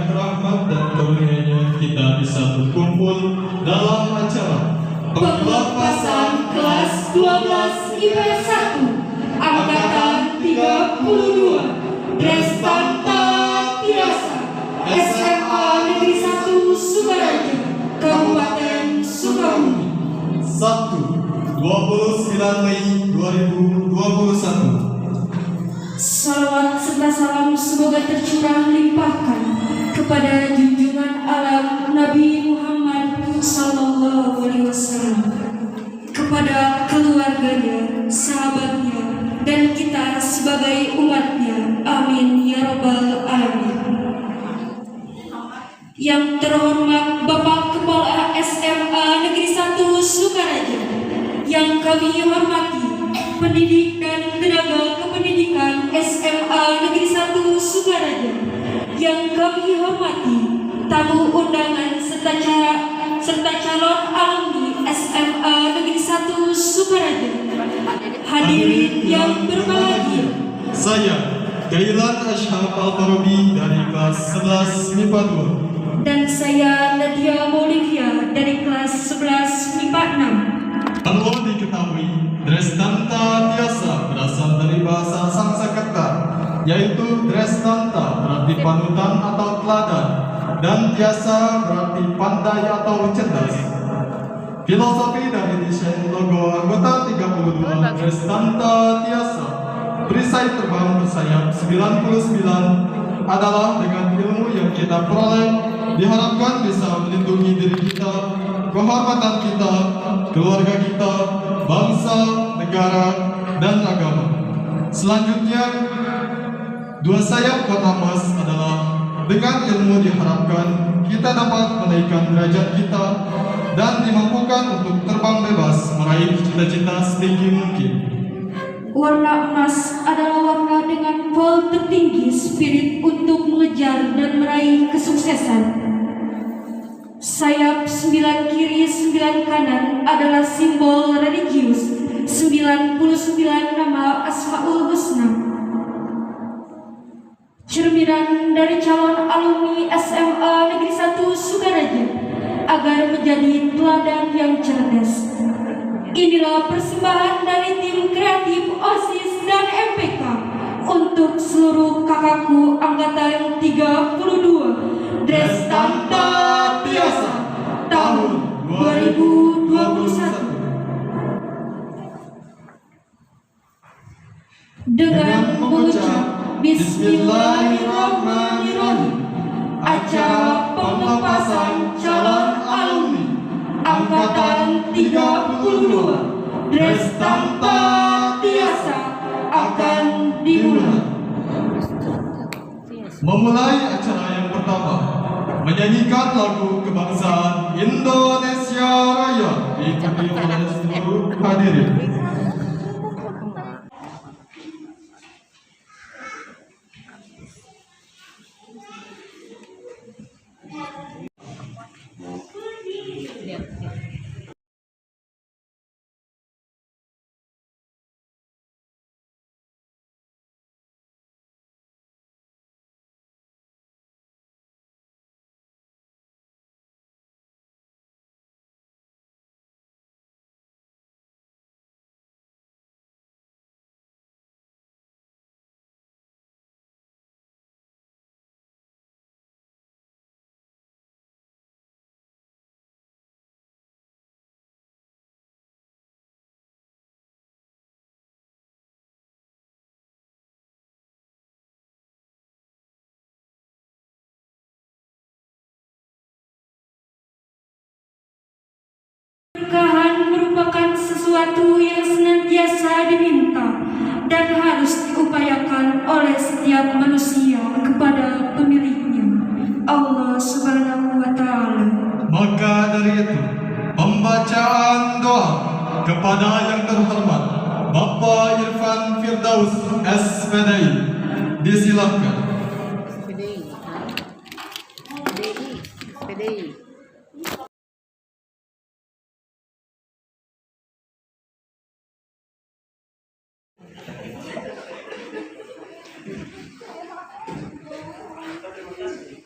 berkat rahmat dan karunia-Nya kita bisa berkumpul dalam acara pelepasan kelas 12 IPS 1 angkatan 32 Dresdanta Tiasa SMA Negeri 1 Sukaraja Kabupaten Sukabumi. 29 Mei 2021. Salawat serta salam semoga tercurah limpahkan kepada junjungan alam Nabi Muhammad Sallallahu Alaihi Wasallam, kepada keluarganya, sahabatnya, dan kita sebagai umatnya. Amin ya Rabbal Alamin. Yang terhormat Bapak Kepala SMA Negeri 1 Sukaraja, yang kami hormati pendidik dan tenaga kependidikan SMA Negeri 1 Sukaraja, yang kami hormati tamu undangan serta calon alumni SMA Negeri 1 Sukaraja, hadirin yang berbahagia. Saya Gailan Ashab Al-Tarabi dari kelas 11 MIPA 2. Dan saya Nadia Maulivia dari kelas 11 MIPA 6. Perlu diketahui, Dresdanta Tiasa berasal dari bahasa Sanskerta, yaitu Dresdanta berarti panutan atau teladan, dan Tiasa berarti pandai atau cerdas. Filosofi dari desain logo anggota 32 Dresdanta Tiasa, perisai terbang bersayap 99, adalah dengan ilmu yang kita peroleh diharapkan bisa melindungi diri kita, kehormatan kita, keluarga kita, bangsa, negara, dan agama. Selanjutnya, dua sayap warna emas adalah dengan ilmu diharapkan kita dapat menaikkan derajat kita dan dimampukan untuk terbang bebas meraih cita-cita setinggi mungkin. Warna emas adalah warna dengan volt tertinggi spirit untuk mengejar dan meraih kesuksesan. Sayap 9 kiri 9 kanan adalah simbol religius, 99 nama Asmaul Husna. Cerminan dari calon alumni SMA Negeri 1 Sukaraja agar menjadi teladan yang cerdas. Inilah persembahan dari tim kreatif OSIS dan MPK untuk seluruh kakakku angkatan 32 Dresdanta Tiasa tahun 2021. Dengan mengucap Bismillahirrahmanirrahim, acara pelepasan calon alumni angkatan 32 Dresdanta Tiasa akan dimulai. Memulai acara yang pertama, menyanyikan lagu kebangsaan Indonesia Raya diikuti oleh seluruh hadirin. Pernikahan merupakan sesuatu yang senantiasa diminta dan harus diupayakan oleh setiap manusia kepada pemiliknya, Allah Subhanahu wa Ta'ala. Maka dari itu, pembacaan doa kepada yang terhormat Bapak Irfan Firdaus SPDI disilakan. SPDI.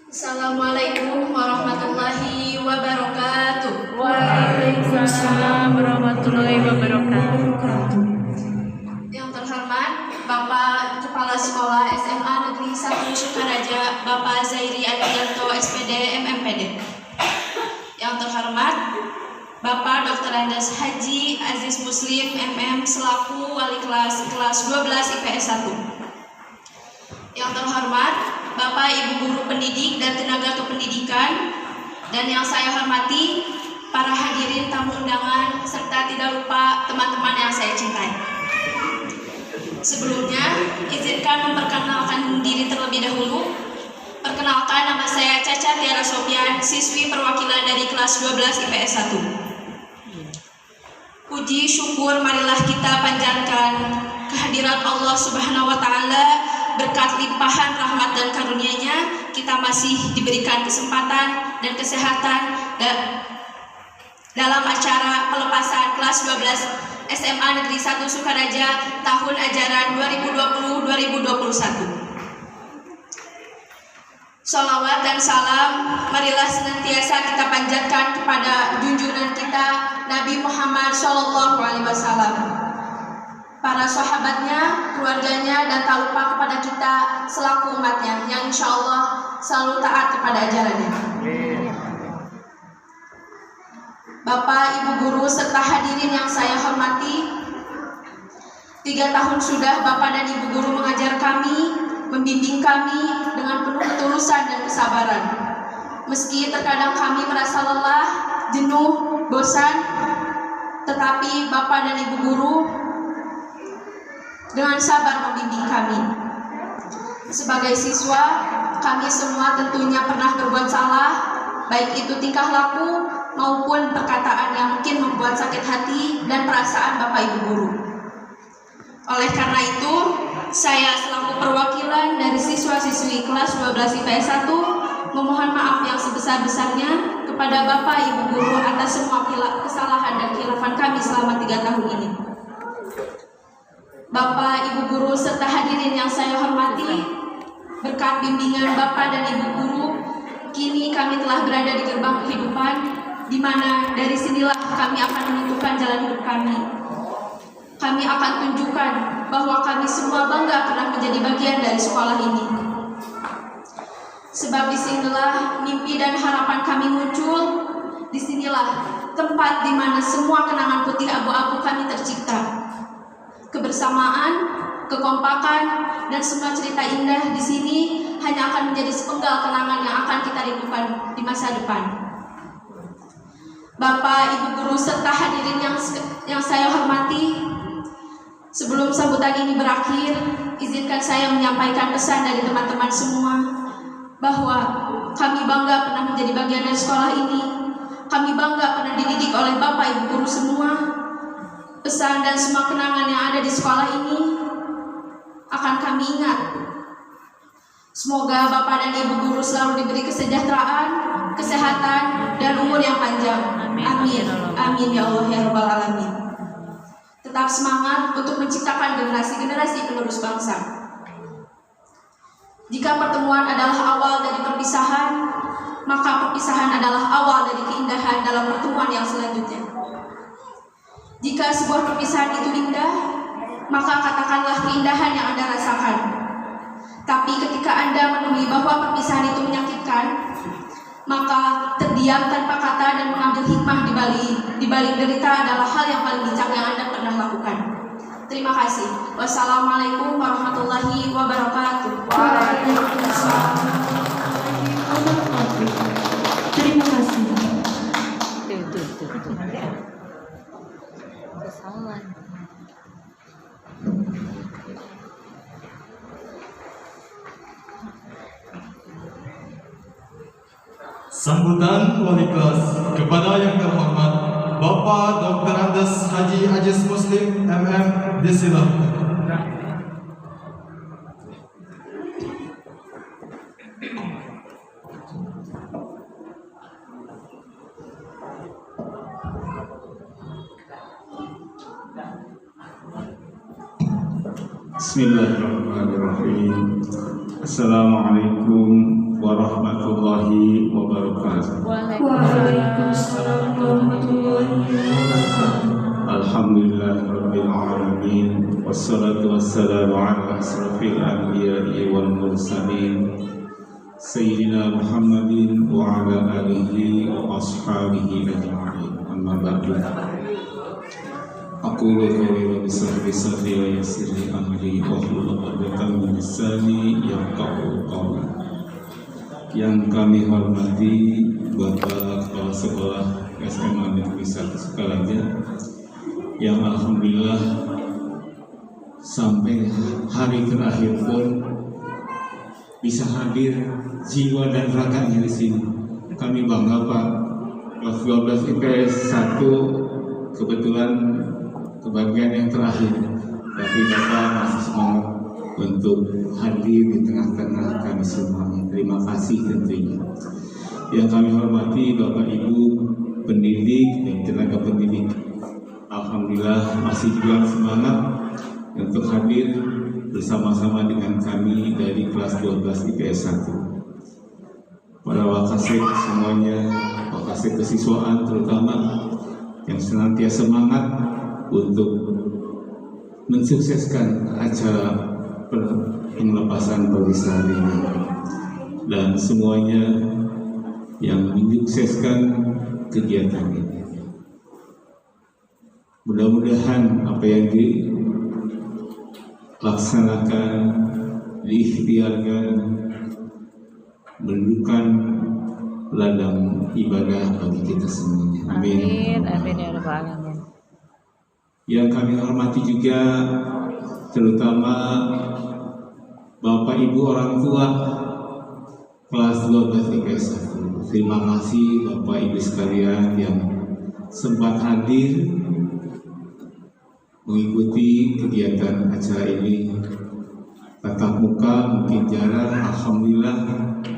Salam Assalamualaikum warahmatullahi wabarakatuh. Waalaikumsalam warahmatullahi wabarakatuh. Yang terhormat Bapak Kepala Sekolah SMA Negeri 1 Sukaraja, Bapak Zairi Adianto SPD MMPD. Yang terhormat Bapak Dr. Andes Haji Aziz Muslim MM selaku Wali kelas 12 IPS 1. Yang terhormat Bapak Ibu Guru Pendidik dan Tenaga Kependidikan, dan yang saya hormati para hadirin tamu undangan serta tidak lupa teman-teman yang saya cintai. Sebelumnya, izinkan memperkenalkan diri terlebih dahulu. Perkenalkan, nama saya Caca Tiara Sofian, siswi perwakilan dari kelas 12 IPS 1. Puji syukur marilah kita panjatkan kehadiran Allah Subhanahu wa Ta'ala. Berkat limpahan rahmat dan karunia-Nya, kita masih diberikan kesempatan dan kesehatan dalam acara pelepasan kelas 12 SMA Negeri 1 Sukaraja tahun ajaran 2020-2021. Sholawat dan salam marilah senantiasa kita panjatkan kepada junjungan kita Nabi Muhammad SAW, para sahabatnya, keluarganya, dan tak lupa kepada kita selaku umatnya yang insya Allah selalu taat kepada ajarannya. Bapak, Ibu Guru, serta hadirin yang saya hormati, 3 tahun sudah Bapak dan Ibu Guru mengajar kami, membimbing kami dengan penuh ketulusan dan kesabaran. Meski terkadang kami merasa lelah, jenuh, bosan, tetapi Bapak dan Ibu Guru dengan sabar membimbing kami. Sebagai siswa, kami semua tentunya pernah berbuat salah, baik itu tingkah laku maupun perkataan yang mungkin membuat sakit hati dan perasaan Bapak Ibu Guru. Oleh karena itu, saya selaku perwakilan dari siswa-siswi kelas 12 IPS 1 memohon maaf yang sebesar-besarnya kepada Bapak Ibu Guru atas semua kesalahan dan khilafan kami selama 3 tahun ini. Bapak, Ibu Guru, serta hadirin yang saya hormati, berkat bimbingan Bapak dan Ibu Guru, kini kami telah berada di gerbang kehidupan, di mana dari sinilah kami akan menentukan jalan hidup kami. Kami akan tunjukkan bahwa kami semua bangga pernah menjadi bagian dari sekolah ini. Sebab disinilah mimpi dan harapan kami muncul, disinilah tempat di mana semua kenangan putih abu-abu kami tercipta. Kebersamaan, kekompakan, dan semua cerita indah di sini hanya akan menjadi sepenggal kenangan yang akan kita rindukan di masa depan. Bapak, Ibu Guru, serta hadirin yang saya hormati, sebelum sambutan ini berakhir, izinkan saya menyampaikan pesan dari teman-teman semua bahwa kami bangga pernah menjadi bagian dari sekolah ini. Kami bangga pernah dididik oleh Bapak Ibu Guru semua. Pesan dan semua kenangan yang ada di sekolah ini akan kami ingat. Semoga Bapak dan Ibu Guru selalu diberi kesejahteraan, kesehatan, dan umur yang panjang. Amin. Amin ya Allah ya Rabbal Alamin. Tetap semangat untuk menciptakan generasi-generasi penerus bangsa. Jika pertemuan adalah awal dari perpisahan, maka perpisahan adalah awal dari keindahan dalam pertemuan yang selanjutnya. Jika sebuah perpisahan itu indah, maka katakanlah keindahan yang Anda rasakan. Tapi ketika Anda menemui bahwa perpisahan itu menyakitkan, maka terdiam tanpa kata dan mengambil hikmah di balik derita adalah hal yang paling bijak yang Anda pernah lakukan. Terima kasih. Wassalamualaikum warahmatullahi wabarakatuh. Waalaikumsalam. Terima kasih. Sambutan wali kelas kepada yang terhormat Bapak Dr. Andes Haji Aziz Muslim MM disilakan. Bismillahirrahmanirrahim. Assalamualaikum warahmatullahi wabarakatuh. Waalaikumsalam warahmatullahi wabarakatuh. Alhamdulillahirabbil alamin wassalatu wassalamu ala asrofil anbiya'i wal mursalin sayyidina Muhammadin wa ala alihi wa ashabihi ajma'in. Amma ba'du. Aqulu qawli wa bismillah wa yassir li amri wa hlul 'uqdatam min lisani yafqahu qawli. Yang kami hormati Bapak Kepala Sekolah SMA Negeri 1 Sukaraja, yang alhamdulillah sampai hari terakhir pun bisa hadir jiwa dan raganya di sini. Kami bangga Pak. Kelas 12 IPS 1 kebetulan kebagian yang terakhir, tapi Bapak masih semangat untuk hadir di tengah-tengah kami semuanya. Terima kasih tentunya. Yang kami hormati Bapak Ibu pendidik dan tenaga pendidik, alhamdulillah masih juga semangat untuk hadir bersama-sama dengan kami dari kelas 12 IPS 1. Para wakasek semuanya, wakasek kesiswaan terutama yang senantiasa semangat untuk mensukseskan acara pengelepasan perpisahan ini, dan semuanya yang menyukseskan kegiatan ini. Mudah-mudahan apa yang dilaksanakan, diikhtiarkan, menunjukkan ladang ibadah bagi kita semuanya. Amin. Amin ya rabbal alamin. Yang kami hormati juga terutama Bapak Ibu orang tua kelas 12 IPS 1. Terima kasih Bapak Ibu sekalian yang sempat hadir mengikuti kegiatan acara ini. Tatap muka mungkin jarang, alhamdulillah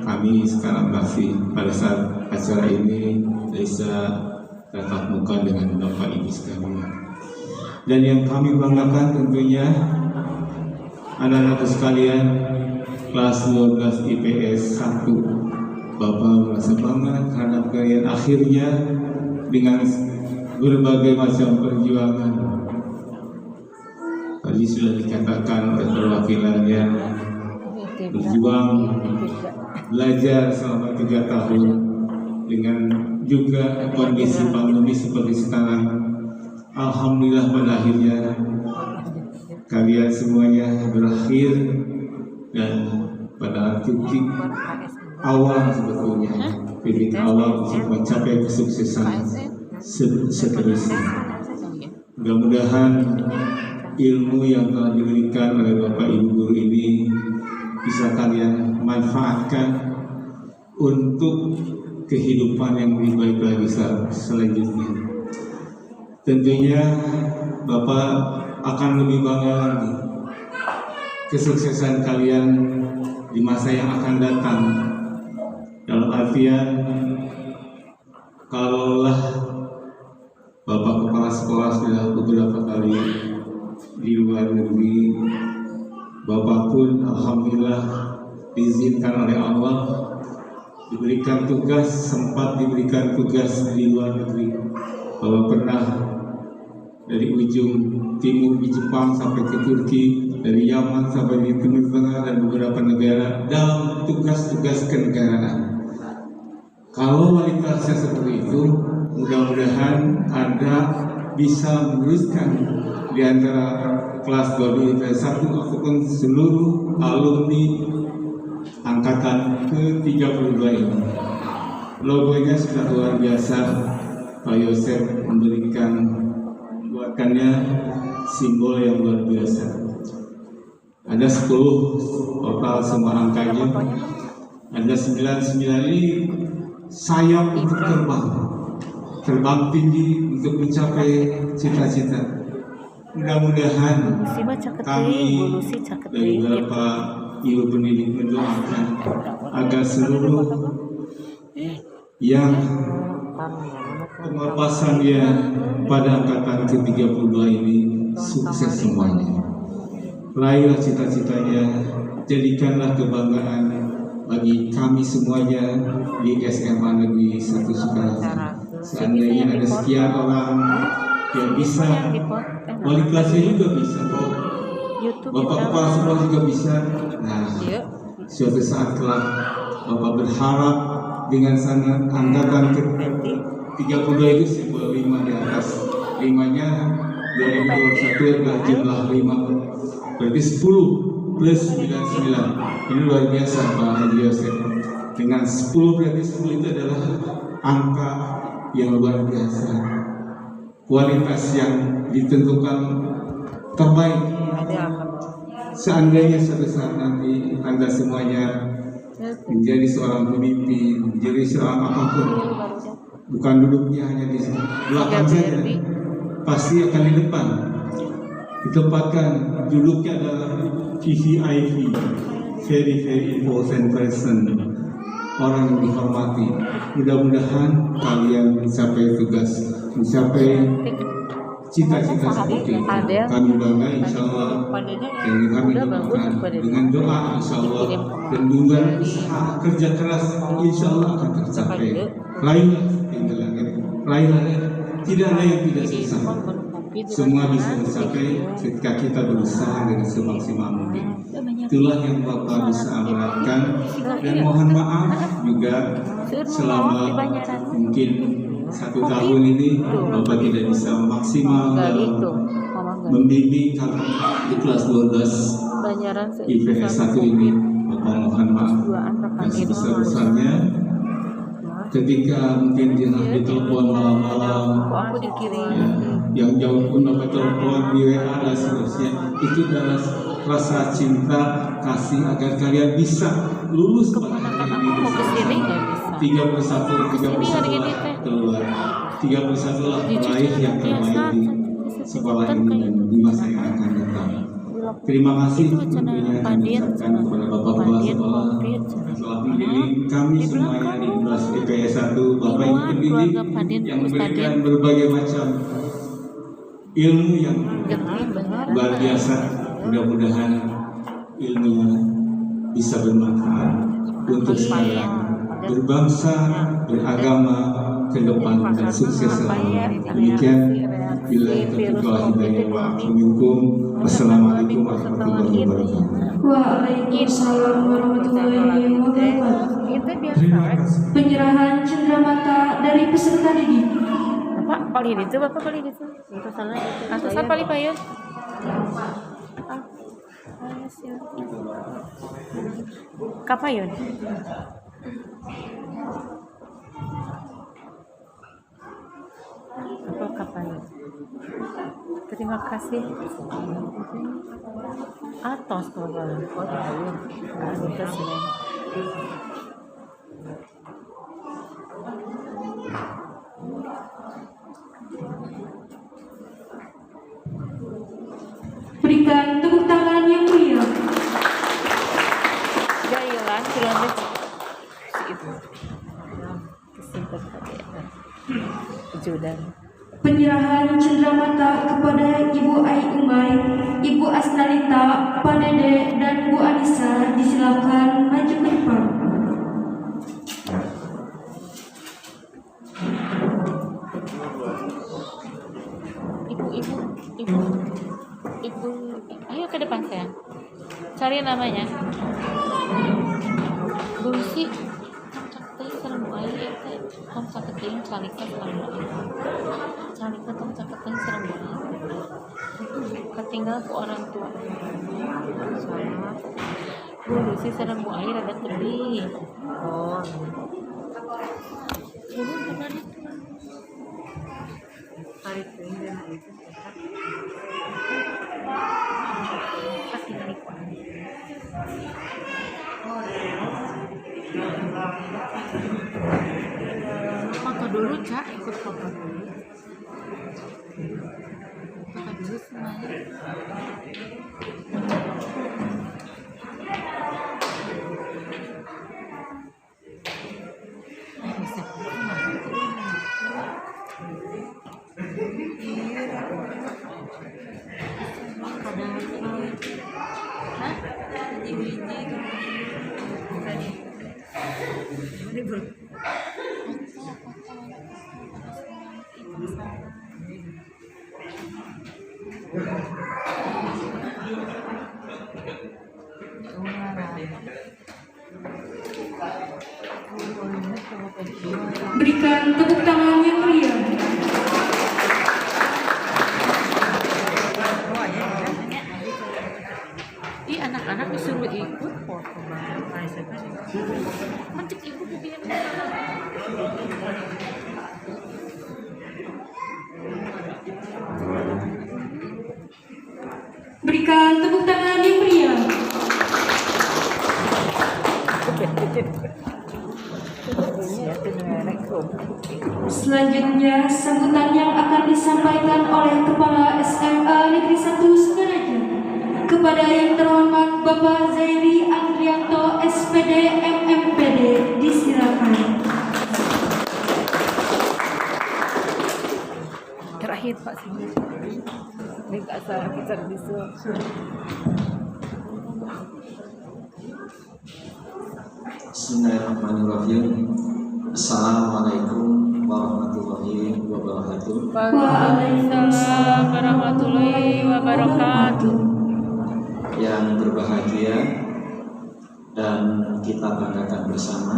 kami sekarang masih pada saat acara ini bisa tatap muka dengan Bapak Ibu sekalian. Dan yang kami banggakan tentunya anak-anak sekalian kelas 12 IPS 1. Bapak merasa bangga karena kalian akhirnya dengan berbagai macam perjuangan, tadi sudah dikatakan oleh perwakilannya, berjuang belajar selama 3 tahun dengan juga kondisi pandemi seperti sekarang. Alhamdulillah pada akhirnya kalian semuanya berakhir dan pada titik awal sebetulnya, titik awal untuk mencapai kesuksesan seterusnya. Mudah-mudahan ilmu yang telah diberikan oleh Bapak Ibu guru ini bisa kalian manfaatkan untuk kehidupan yang lebih baik lagi selanjutnya. Tentunya Bapak akan lebih bangga lagi kesuksesan kalian di masa yang akan datang. Dalam artian, kalaulah Bapak Kepala Sekolah sudah beberapa kali di luar negeri, Bapak pun alhamdulillah diizinkan oleh Allah diberikan tugas, sempat diberikan tugas di luar negeri. Bapak pernah dari ujung timur di Jepang sampai ke Turki, dari Yaman sampai di Timur Tengah dan beberapa negara dalam tugas-tugas kenegaraan. Kalau kualitasnya seperti itu, mudah-mudahan Anda bisa meneruskan di antara kelas 12 IPS 1 ataupun seluruh alumni angkatan ke-32 ini. Logonya sudah luar biasa. Pak Yosef membuatkannya simbol yang luar biasa. Ada 10 total semua angkanya. Ada 99 ini sayap untuk terbang tinggi untuk mencapai cita-cita. Mudah-mudahan kami dari beberapa ibu pendidik mendoakan agar seluruh yang pengelepasannya pada angkatan ke-32 ini sukses semuanya. Raihlah cita-citanya, jadikanlah kebanggaan bagi kami semuanya di SMA Negeri 1 Sukaraja. Seandainya ada sekian orang yang bisa, wali kelasnya juga bisa, Bapak kepala sekolah juga bisa. Nah, suatu saat kelak Bapak berharap dengan sangat angkatan ke-32 itu simbol 5 di atas. 5-nya 2021 adalah jumlah 5, berarti 10 plus 99. Ini luar biasa Pak Haji Yosef. Dengan 10 berarti 10 itu adalah angka yang luar biasa. Kualitas yang ditentukan terbaik. Seandainya suatu saat nanti Anda semuanya menjadi seorang pemimpin, menjadi seorang apapun, bukan duduknya hanya di belakang saja, pasti akan di depan. Ditempatkan duduknya adalah VVIP, very important person, orang yang dihormati. Mudah-mudahan kalian mencapai tugas, mencapai cita-cita seperti itu. Kami bangga insya Allah, dan kami doakan dengan doa insya Allah dan dengan usaha kerja keras insya Allah akan tercapai. Raihlah tinggi langit, raihlah, tidak ada yang tidak susah. Semua bisa tercapai ketika kita berusaha dengan semaksimal mungkin. Itulah yang Bapak bisa amalkan, dan mohon maaf juga selama mungkin 1 tahun ini Bapak tidak bisa maksimal dalam membimbing karena di kelas 12 IPS 1 ini. Bapak mohon maaf yang sebesar-besarnya ketika mungkin dia ditelepon malam-malam, yang jauh pun Bapak telepon di WA dan seterusnya. Itu adalah rasa cinta kasih agar kalian bisa lulus pada hari ini. 31 keluar, 31 lah peraih yang terbaik di sekolah ini dan di masa yang akan datang. Terima kasih tentunya kami ucapkan kepada Bapak Kepala Sekolah telah mendidik kami semuanya di kelas IPS 1, Bapak Ibu pendidik yang memberikan berbagai macam ilmu yang luar biasa. Mudah-mudahan ilmunya bisa bermanfaat untuk sekalian berbangsa, beragama ke depan dan sukses selalu. Demikian, bila tertutup hidayah wa minkum. Wassalamualaikum warahmatullahi wabarakatuh. Waalaikumsalam warahmatullahi wabarakatuh. Terima kasih. Penyerahan cenderamata dari peserta didik. Bapak paling itu, Bapak paling itu. Atau saya paling payun. Kapayun. Apa kapayun? Terima kasih. Atos Bapak. Oh, payun. Atos ya. Berikan tepuk tangan yang meriah. Jailan kilometer itu. Kesimpan tadi. Judan. Penyerahan cenderamata kepada Ibu Ai Umay, Ibu Asnalita, Pak Dede, dan Bu Anissa disilakan maju ke depan. Ibu, ayo ke depan sayang. Cari namanya. Busi, tong sareng bu air teh, tong caketing calika sareng bu air. Calika tong caketing sareng bu air. Ketinggal ku orang tua. Sama. Bu Busi sareng bu air ada tebih. Oh. Ibu benar itu. Hari ini dan itu. Foto dulu Cak, ikut foto dulu. Foto dulu semuanya. Bisa. Hah? Biji-biji. Berikan tepuk tangan yang meriah. Ih, anak-anak disuruh ikut foto mencek ibu bikin Berikan tepuk tangan yang meriah. Selanjutnya, sambutan yang akan disampaikan oleh Kepala SMA Negeri 1 Sukaraja kepada yang terhormat Bapak Zairi Andrianto SPD MMPD, disilakan. terakhir Pak Sini. Nggak salah kita bisa. Bismillahirrahmanirrahim. Assalamualaikum warahmatullahi wabarakatuh. Waalaikumsalam warahmatullahi wabarakatuh. Yang berbahagia dan kita banggakan bersama,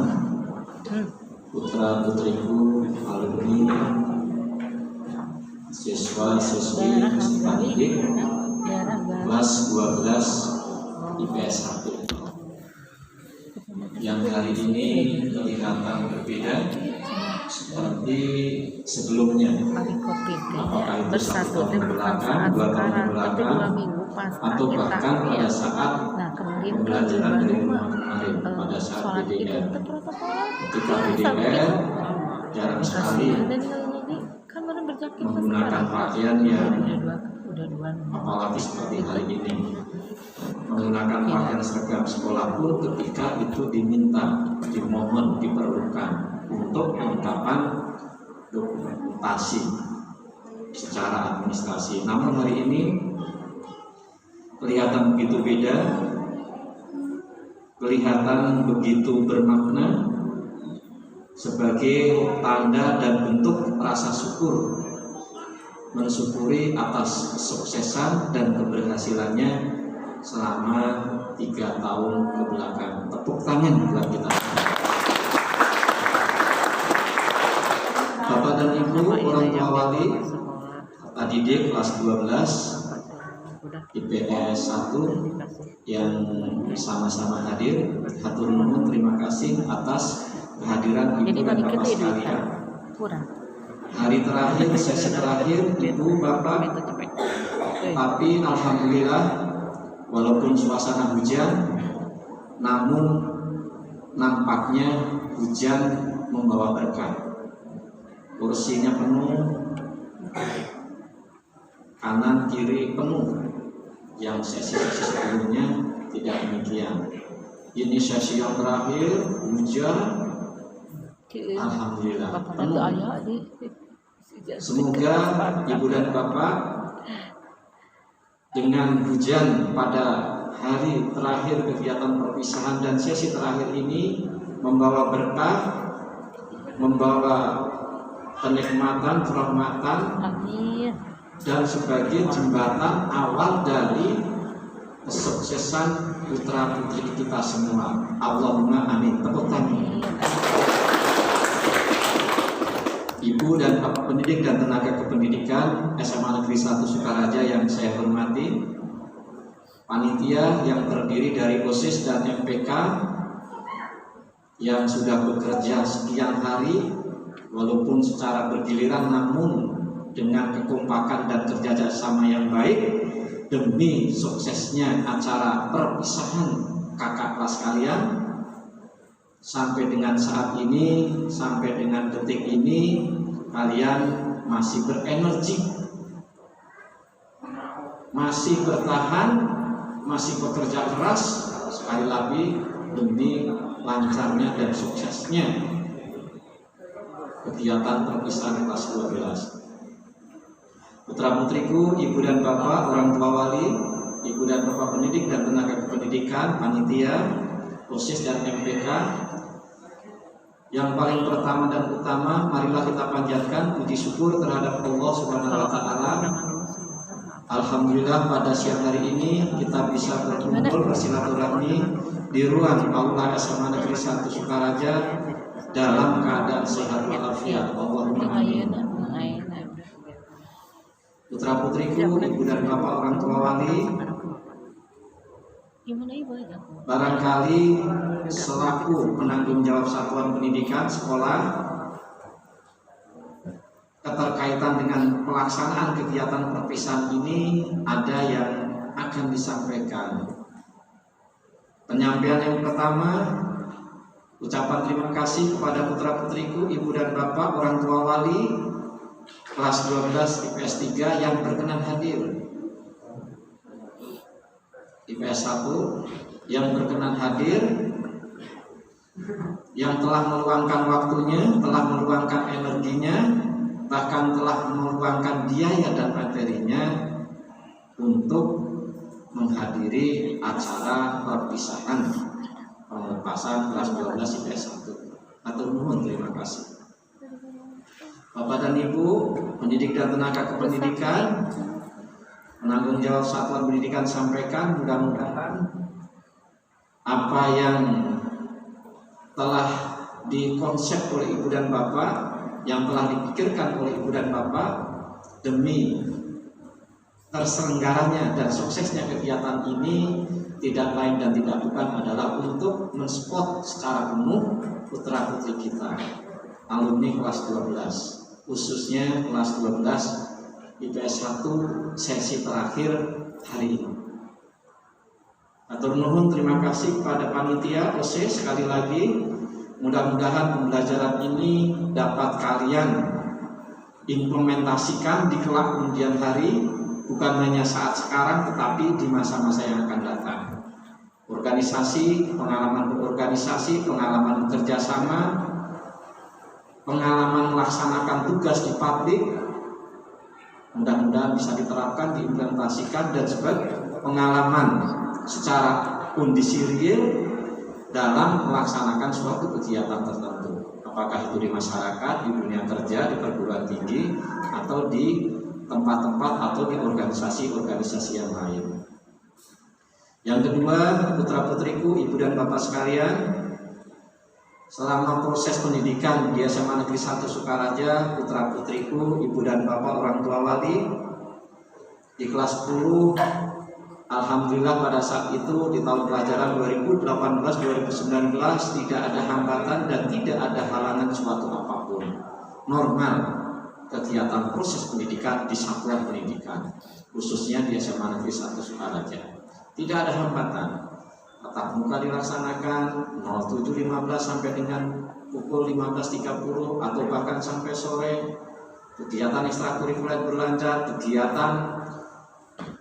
putra putriku, alumni, siswa siswi peserta didik kelas 12 IPS 1 yang hari ini kelihatan berbeda seperti sebelumnya. Apakah itu Bersatu satu tahun bukan belakang, saat 2 tahun sekarang, tapi belakang, 2 minggu pasca atau kita bahkan pada saat nah kemudian pembelajaran dari baru rumah kemarin pada saat sholat itu DDR. protokol Ketika DDR jarang sekali dan ini kan baru berjakin menggunakan pakaian yang udah dua apalagi seperti hari ini, menggunakan pakaian seragam sekolah pun ketika itu diminta, dimohon, diperlukan untuk kelengkapan dokumentasi secara administrasi. Namun hari ini kelihatan begitu beda, kelihatan begitu bermakna sebagai tanda dan bentuk rasa syukur, mensyukuri atas kesuksesan dan keberhasilannya selama 3 tahun kebelakang. Tepuk tangan buat kita. Bapak dan Ibu, orang tua wali, didik kelas 12 IPS 1 yang sama-sama hadir, hatur nuhun, terima kasih atas kehadiran Ibu dan Bapak sekalian. Hari terakhir, sesi terakhir, Ibu, Bapak, tapi alhamdulillah walaupun suasana hujan, namun nampaknya hujan membawa berkah. Kursinya penuh, kanan kiri penuh. Yang sesi-sesi sebelumnya tidak demikian. Ini sesi yang terakhir, hujan, alhamdulillah penuh. Semoga Ibu dan Bapak dengan hujan pada hari terakhir kegiatan perpisahan dan sesi terakhir ini membawa berkah, membawa kenikmatan, kerahmatan, dan sebagai jembatan awal dari kesuksesan putra putri kita semua. Allahumma amin. Tepuk tangan. Ibu dan Bapak pendidik dan tenaga kependidikan SMA Negeri 1 Sukaraja yang saya hormati, panitia yang terdiri dari OSIS dan MPK yang sudah bekerja sekian hari, walaupun secara bergiliran namun dengan kekompakan dan kerjasama yang baik demi suksesnya acara perpisahan kakak kelas kalian. Sampai dengan saat ini, sampai dengan detik ini, kalian masih berenergi, masih bertahan, masih bekerja keras, sekali lagi demi lancarnya dan suksesnya kegiatan perpisahan kelas 12. Putra putriku, ibu dan bapak, orang tua wali, ibu dan bapak pendidik dan tenaga kependidikan, panitia, OSIS dan MPK Yang paling pertama dan utama, marilah kita panjatkan puji syukur terhadap Allah Subhanahu wa taala. Alhamdulillah pada siang hari ini kita bisa berkumpul bersilaturahmi di ruang Aula SMA Negeri 1 Sukaraja dalam keadaan sehat walafiat. Allahumma amin. Putra putriku, ibu dan bapak orang tua wali, barangkali selaku penanggung jawab satuan pendidikan sekolah, keterkaitan dengan pelaksanaan kegiatan perpisahan ini ada yang akan disampaikan. Penyampaian yang pertama, ucapan terima kasih kepada putra putriku, ibu dan bapak orang tua wali kelas 12 IPS 3 yang berkenan hadir. IPS 1 yang berkenan hadir, yang telah meluangkan waktunya, telah meluangkan energinya, bahkan telah meluangkan biaya dan materinya untuk menghadiri acara perpisahan pelepasan kelas 12 IPS 1. Atur nuhun, terima kasih. Bapak dan Ibu, pendidik dan tenaga kependidikan, penanggung jawab satuan pendidikan sampaikan, mudah-mudahan apa yang telah dikonsep oleh Ibu dan Bapak, yang telah dipikirkan oleh Ibu dan Bapak demi terselenggaranya dan suksesnya kegiatan ini tidak lain dan tidak bukan adalah untuk mensupport secara penuh putra putri kita, alumni kelas 12, khususnya kelas 12 IPS 1 sesi terakhir hari ini. Atur nuhun, terima kasih kepada panitia OSIS. Sekali lagi, mudah-mudahan pembelajaran ini dapat kalian implementasikan di kelak kemudian hari, bukan hanya saat sekarang tetapi di masa-masa yang akan datang. Organisasi, pengalaman berorganisasi, pengalaman bekerja sama, pengalaman melaksanakan tugas di publik, mudah-mudahan bisa diterapkan, diimplementasikan, dan sebagai pengalaman secara kondisi real dalam melaksanakan suatu kegiatan tertentu, apakah itu di masyarakat, di dunia kerja, di perguruan tinggi, atau di tempat-tempat atau di organisasi-organisasi yang lain. Yang kedua, putra-putriku, ibu dan bapak sekalian, selama proses pendidikan di SMA Negeri 1 Sukaraja, putra-putriku, ibu dan bapak orang tua wali, di kelas 10, alhamdulillah pada saat itu di tahun pelajaran 2018-2019 tidak ada hambatan dan tidak ada halangan suatu apapun. Normal kegiatan proses pendidikan di satuan pendidikan, khususnya di SMA Negeri 1 Sukaraja. Tidak ada hambatan. Tatap muka dilaksanakan 07.15 sampai dengan pukul 15.30 atau bahkan sampai sore. Kegiatan ekstrakurikuler berlanjut, kegiatan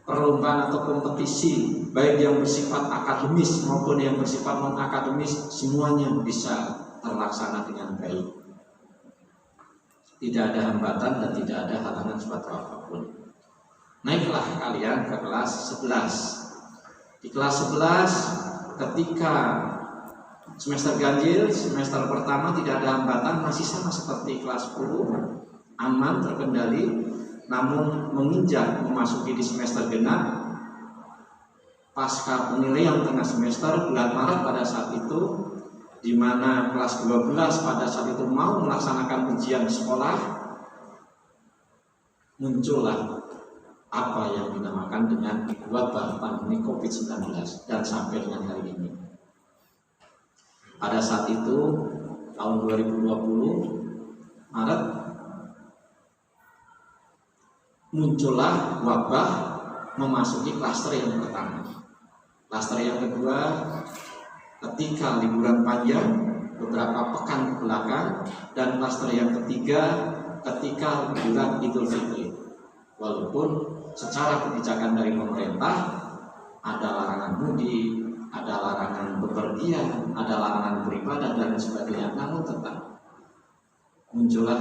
perlombaan atau kompetisi baik yang bersifat akademis maupun yang bersifat non akademis, semuanya bisa terlaksana dengan baik. Tidak ada hambatan dan tidak ada halangan suatu apapun. Naiklah kalian ke kelas 11. Di kelas 11 ketika semester ganjil, semester pertama tidak ada hambatan, masih sama seperti kelas 10, aman, terkendali. Namun menginjak memasuki di semester genap, pasca penilaian tengah semester bulan Maret pada saat itu, di mana kelas 12 pada saat itu mau melaksanakan ujian sekolah, muncullah apa yang dinamakan dengan wabah pandemi COVID-19 dan sampai dengan hari ini. Pada saat itu tahun 2020 Maret muncullah wabah memasuki klaster yang pertama. Klaster yang kedua ketika liburan panjang beberapa pekan ke belakang, dan klaster yang ketiga ketika liburan Idul Fitri. Walaupun secara kebijakan dari pemerintah ada larangan mudik, ada larangan bepergian, ada larangan beribadah dan sebagainya, namun tetap muncullah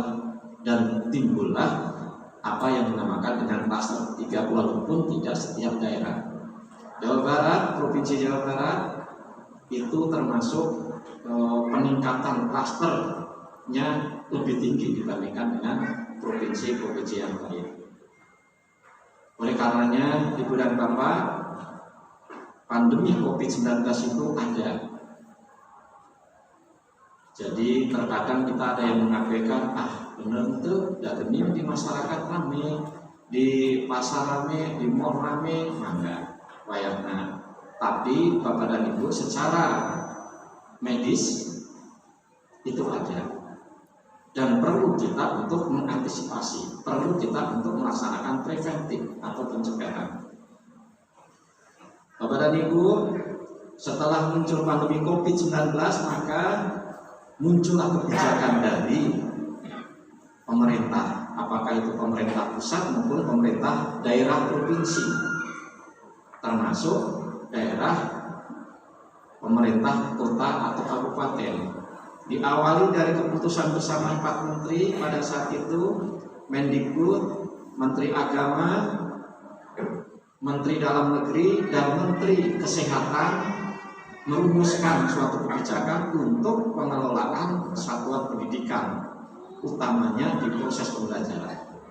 dan timbullah apa yang dinamakan dengan klaster ketiga, walaupun tidak setiap daerah. Jawa Barat, Provinsi Jawa Barat itu termasuk peningkatan klaster lebih tinggi dibandingkan dengan provinsi-provinsi yang lain. Oleh karenanya, Ibu dan Bapak, pandemi COVID-19 itu ada. Jadi terkadang kita ada yang mengabaikan, benar itu dagemi di masyarakat rame, di pasar rame, di mall rame, mangga wayangna. Tapi Bapak dan Ibu secara medis itu ada. Dan perlu kita untuk mengantisipasi, perlu kita untuk melaksanakan preventif atau pencegahan. Bapak dan Ibu, setelah muncul pandemi COVID-19, maka muncullah kebijakan dari pemerintah, apakah itu pemerintah pusat maupun pemerintah daerah provinsi, termasuk daerah pemerintah kota atau kabupaten. Diawali dari keputusan bersama 4 menteri pada saat itu, Mendikbud, Menteri Agama, Menteri Dalam Negeri, dan Menteri Kesehatan merumuskan suatu kebijakan untuk pengelolaan satuan pendidikan, utamanya di proses pembelajaran.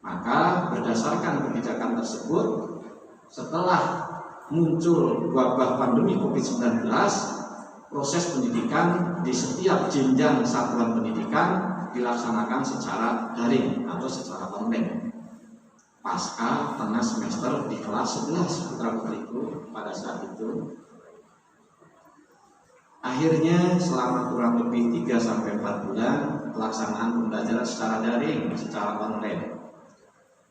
Maka berdasarkan kebijakan tersebut, setelah muncul wabah pandemi COVID-19, proses pendidikan di setiap jenjang satuan pendidikan dilaksanakan secara daring atau secara online. Pasca tengah semester di kelas 11 putra-putriku pada saat itu. Akhirnya selama kurang lebih 3-4 bulan pelaksanaan pembelajaran secara daring, secara online,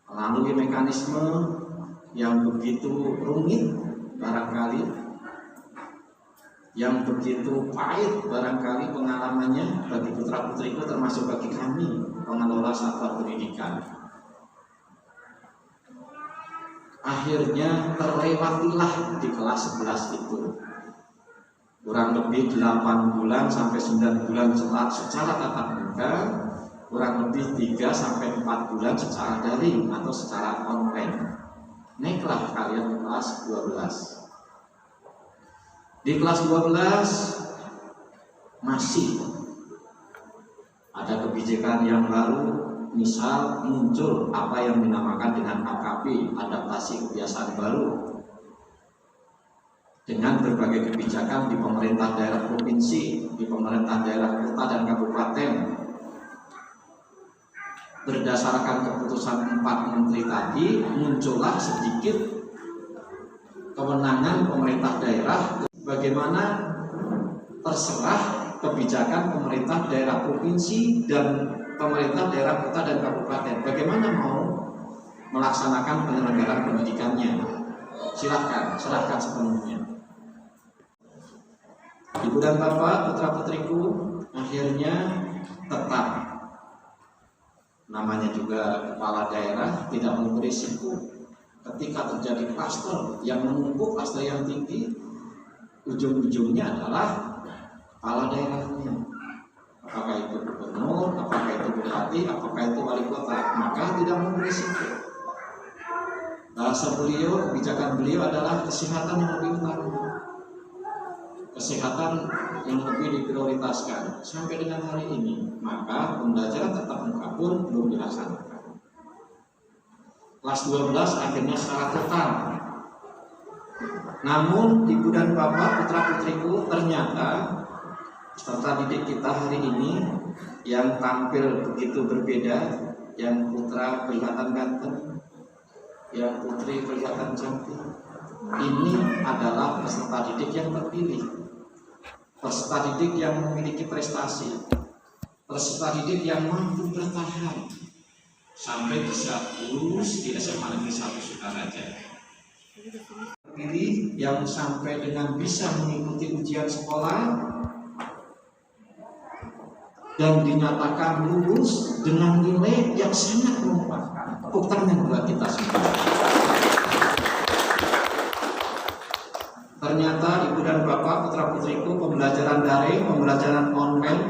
melalui mekanisme yang begitu rumit barangkali, yang begitu pahit barangkali pengalamannya bagi putra-putriku termasuk bagi kami pengelola satuan pendidikan. Akhirnya terlewatilah di kelas 11 itu kurang lebih 8 bulan sampai 9 bulan secara tatap muka, kurang lebih 3-4 bulan secara daring atau secara online. Naiklah kalian ke kelas 12. Di kelas 12 masih ada kebijakan yang baru, misal muncul apa yang dinamakan dengan AKP, adaptasi kebiasaan baru, dengan berbagai kebijakan di pemerintah daerah provinsi, di pemerintah daerah kota dan kabupaten. Berdasarkan keputusan 4 menteri tadi, muncullah sedikit kewenangan pemerintah daerah. Bagaimana terserah kebijakan pemerintah daerah provinsi dan pemerintah daerah kota dan kabupaten. Bagaimana mau melaksanakan penyelenggaraan pendidikannya? Silahkan, serahkan sepenuhnya. Ibu dan Bapak, putra-putriku, akhirnya tetap, namanya juga kepala daerah, tidak mengukur risiko. Ketika terjadi klaster yang menumpuk, klaster yang tinggi, ujung-ujungnya adalah kepala daerahnya. Apakah itu gubernur, apakah itu bupati, apakah itu wali kota, maka tidak mengukur risiko. Bahasa beliau, kebijakan beliau adalah kesehatan yang lebih utama, kesehatan yang lebih diprioritaskan. Sampai dengan hari ini, maka pembelajaran tatap muka pun belum dilaksanakan. Kelas 12 akhirnya secara total. Namun Ibu dan Bapak, putra-putriku, ternyata peserta didik kita hari ini yang tampil begitu berbeda, yang putra kelihatan ganteng, yang putri kelihatan cantik, ini adalah peserta didik yang terpilih, peserta didik yang memiliki prestasi, peserta didik yang mampu bertahan sampai bisa lulus di SMA Negeri 1 Sukaraja. Pilih yang sampai dengan bisa mengikuti ujian sekolah dan dinyatakan lulus dengan nilai yang sangat memuaskan. Tepuk tangan buat kita semua. Ternyata Ibu dan Bapak, putra-putriku, pembelajaran daring, pembelajaran online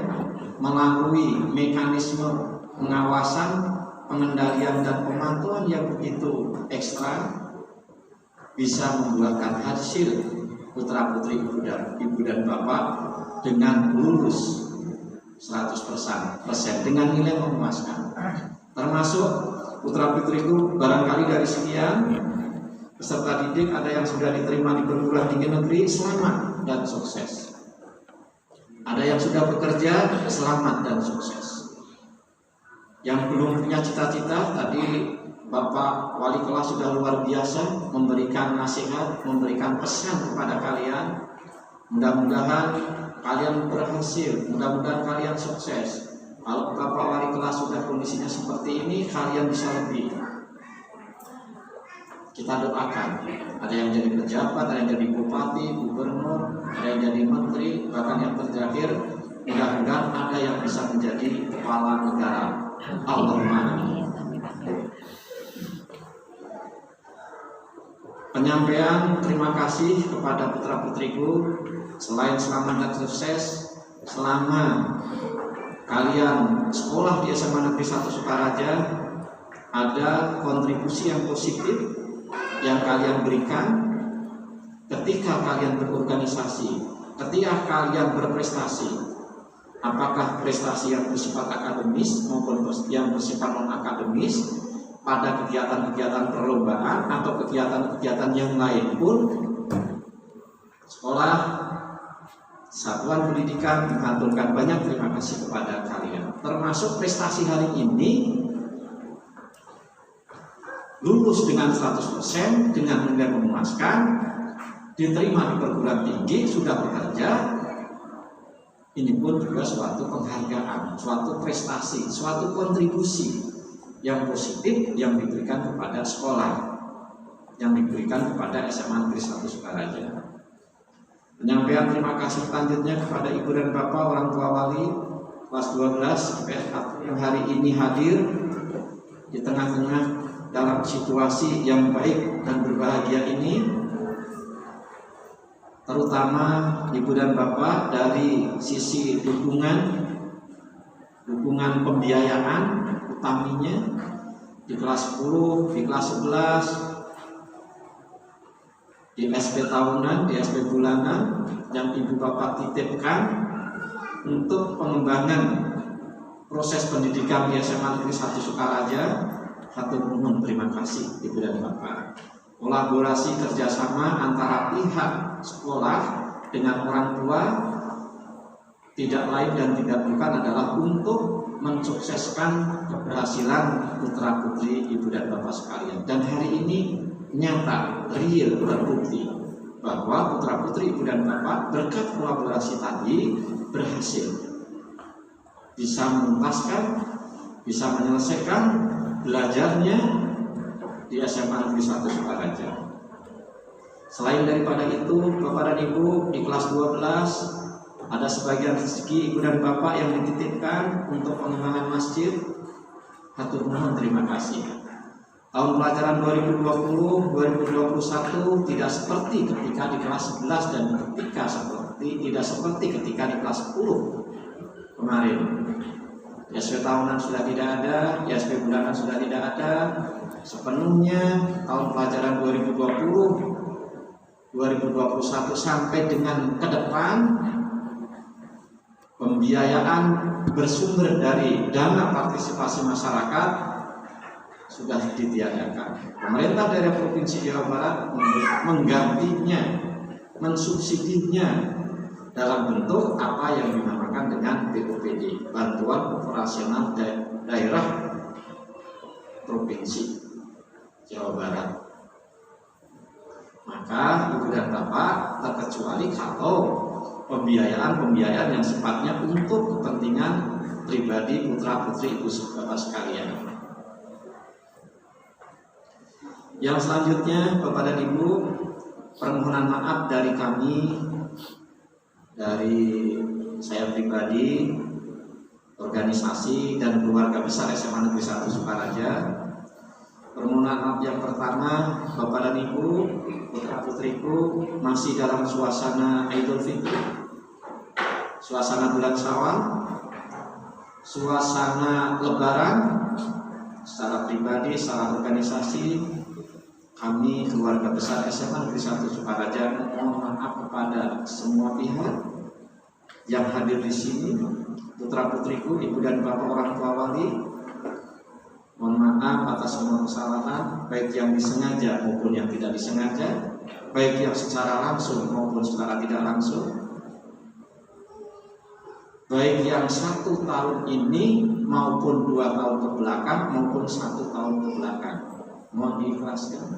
melalui mekanisme pengawasan, pengendalian dan pemantauan yang begitu ekstra bisa membuahkan hasil putra-putri ibu dan bapak dengan lulus 100% dengan nilai memuaskan. Termasuk putra putriku barangkali dari sekian peserta didik ada yang sudah diterima di perguruan tinggi negeri, selamat dan sukses. Ada yang sudah bekerja, selamat dan sukses. Yang belum punya cita-cita, tadi Bapak Wali Kelas sudah luar biasa memberikan nasihat, memberikan pesan kepada kalian. Mudah-mudahan kalian berhasil, mudah-mudahan kalian sukses. Kalau Bapak Wali Kelas sudah kondisinya seperti ini, kalian bisa lebih. Kita doakan, ada yang jadi pejabat, ada yang jadi bupati, gubernur, ada yang jadi menteri, bahkan yang terakhir, mudah-mudahan ada yang bisa menjadi kepala negara. Allahumma amin. Penyampaian terima kasih kepada putra-putriku, selain selamat dan sukses, selama kalian sekolah di SMA Negeri 1 Sukaraja, ada kontribusi yang positif yang kalian berikan ketika kalian berorganisasi, ketika kalian berprestasi, apakah prestasi yang bersifat akademis maupun yang bersifat non-akademis, pada kegiatan-kegiatan perlombaan atau kegiatan-kegiatan yang lain pun, sekolah satuan pendidikan mengaturkan banyak terima kasih kepada kalian. Termasuk prestasi hari ini, lulus dengan 100% dengan nilai memuaskan, diterima di perguruan tinggi, sudah bekerja. Ini pun juga suatu penghargaan, suatu prestasi, suatu kontribusi yang positif yang diberikan kepada sekolah, yang diberikan kepada SMA Negeri 1 Sukaraja. Penyampaian terima kasih selanjutnya kepada Ibu dan Bapak orang tua wali kelas 12 yang hari ini hadir di tengah-tengah dalam situasi yang baik dan berbahagia ini, terutama Ibu dan Bapak dari sisi dukungan pembiayaan utaminya di kelas 10, di kelas 11, di SP tahunan, di SP bulanan yang Ibu Bapak titipkan untuk pengembangan proses pendidikan di SMA Negeri 1 Sukaraja. Hatur nuhun, terima kasih Ibu dan Bapak. Kolaborasi kerjasama antara pihak sekolah dengan orang tua tidak lain dan tidak bukan adalah untuk mensukseskan keberhasilan putra putri Ibu dan Bapak sekalian. Dan hari ini nyata, real, terbukti bahwa putra putri Ibu dan Bapak berkat kolaborasi tadi berhasil bisa menuntaskan, bisa menyelesaikan belajarnya di SMA Negeri 1 Sukaraja. Selain daripada itu, Bapak dan Ibu di kelas 12 ada sebagian rezeki Ibu dan Bapak yang dititipkan untuk pengembangan masjid. Hatur nuhun, terima kasih. Tahun pelajaran 2020-2021 tidak seperti ketika di kelas 11 dan tidak seperti ketika di kelas 10 kemarin. Di SP tahunan sudah tidak ada, di SP bulanan sudah tidak ada. Sepenuhnya tahun pelajaran 2020-2021 sampai dengan ke depan, pembiayaan bersumber dari dana partisipasi masyarakat sudah ditiadakan. Pemerintah daerah Provinsi Jawa Barat menggantinya, mensubsidinya dalam bentuk apa yang dinamakan dengan BOPD, Bantuan Operasional Daerah Provinsi Jawa Barat. Maka Ibu dan Bapak terkecuali kalau pembiayaan yang sifatnya untuk kepentingan pribadi putra putri Ibu Bapak sekalian. Yang selanjutnya, Bapak dan Ibu, permohonan maaf dari kami, dari saya pribadi, organisasi dan keluarga besar SMA Negeri 1 Sukaraja. Permohonan maaf yang pertama, Bapak dan Ibu, putra putriku masih dalam suasana Idul Fitri, suasana bulan Syawal, suasana Lebaran. Secara pribadi, secara organisasi, kami keluarga besar SMA Negeri 1 Sukaraja mohon maaf kepada semua pihak yang hadir di sini, putra-putriku, ibu dan bapak orang tua wali, mohon maaf atas semua kesalahan, baik yang disengaja maupun yang tidak disengaja, baik yang secara langsung maupun secara tidak langsung, baik yang 1 tahun ini maupun 2 tahun ke belakang maupun 1 tahun ke belakang. Mohon diikhlaskan.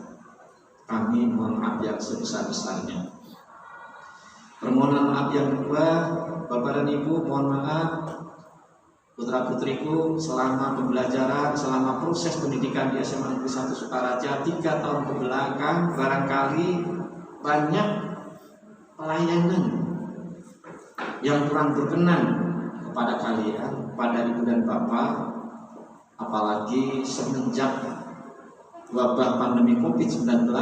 Kami mohon maaf yang sebesar-besarnya. Permohonan maaf yang kedua, Bapak dan Ibu, mohon maaf putra-putriku selama pembelajaran, selama proses pendidikan di SMA Negeri 1 Sukaraja 3 tahun ke belakang, barangkali banyak pelayanan yang kurang berkenan kepada kalian, pada ibu dan bapak, apalagi semenjak wabah pandemi COVID-19,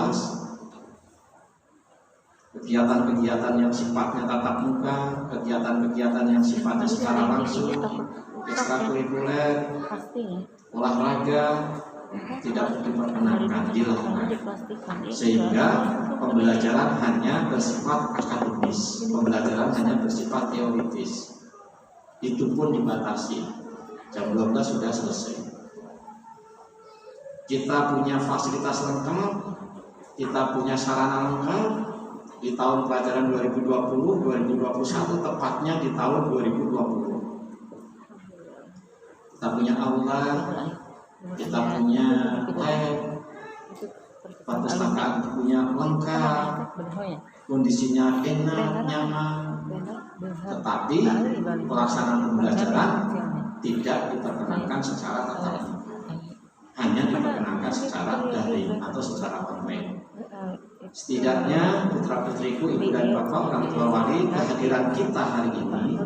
kegiatan-kegiatan yang sifatnya tatap muka, kegiatan-kegiatan yang sifatnya secara langsung, ekstrakurikuler, olahraga tidak diperkenankan, dilarang, sehingga pembelajaran hanya bersifat akademis, pembelajaran hanya bersifat teoritis. Itu pun dibatasi, jam 12 sudah selesai. Kita punya fasilitas lengkap, kita punya sarana lengkap di tahun pelajaran 2020-2021, tepatnya di tahun 2020. Kita punya aula, kita punya lab, perpustakaan punya lengkap, kondisinya enak, nyaman, tetapi pelaksanaan pembelajaran tidak diperkenankan secara tatap muka, hanya diperkenankan secara daring atau secara online. Setidaknya putra-putriku, ibu dan bapak, orang tua wali, kehadiran kita hari ini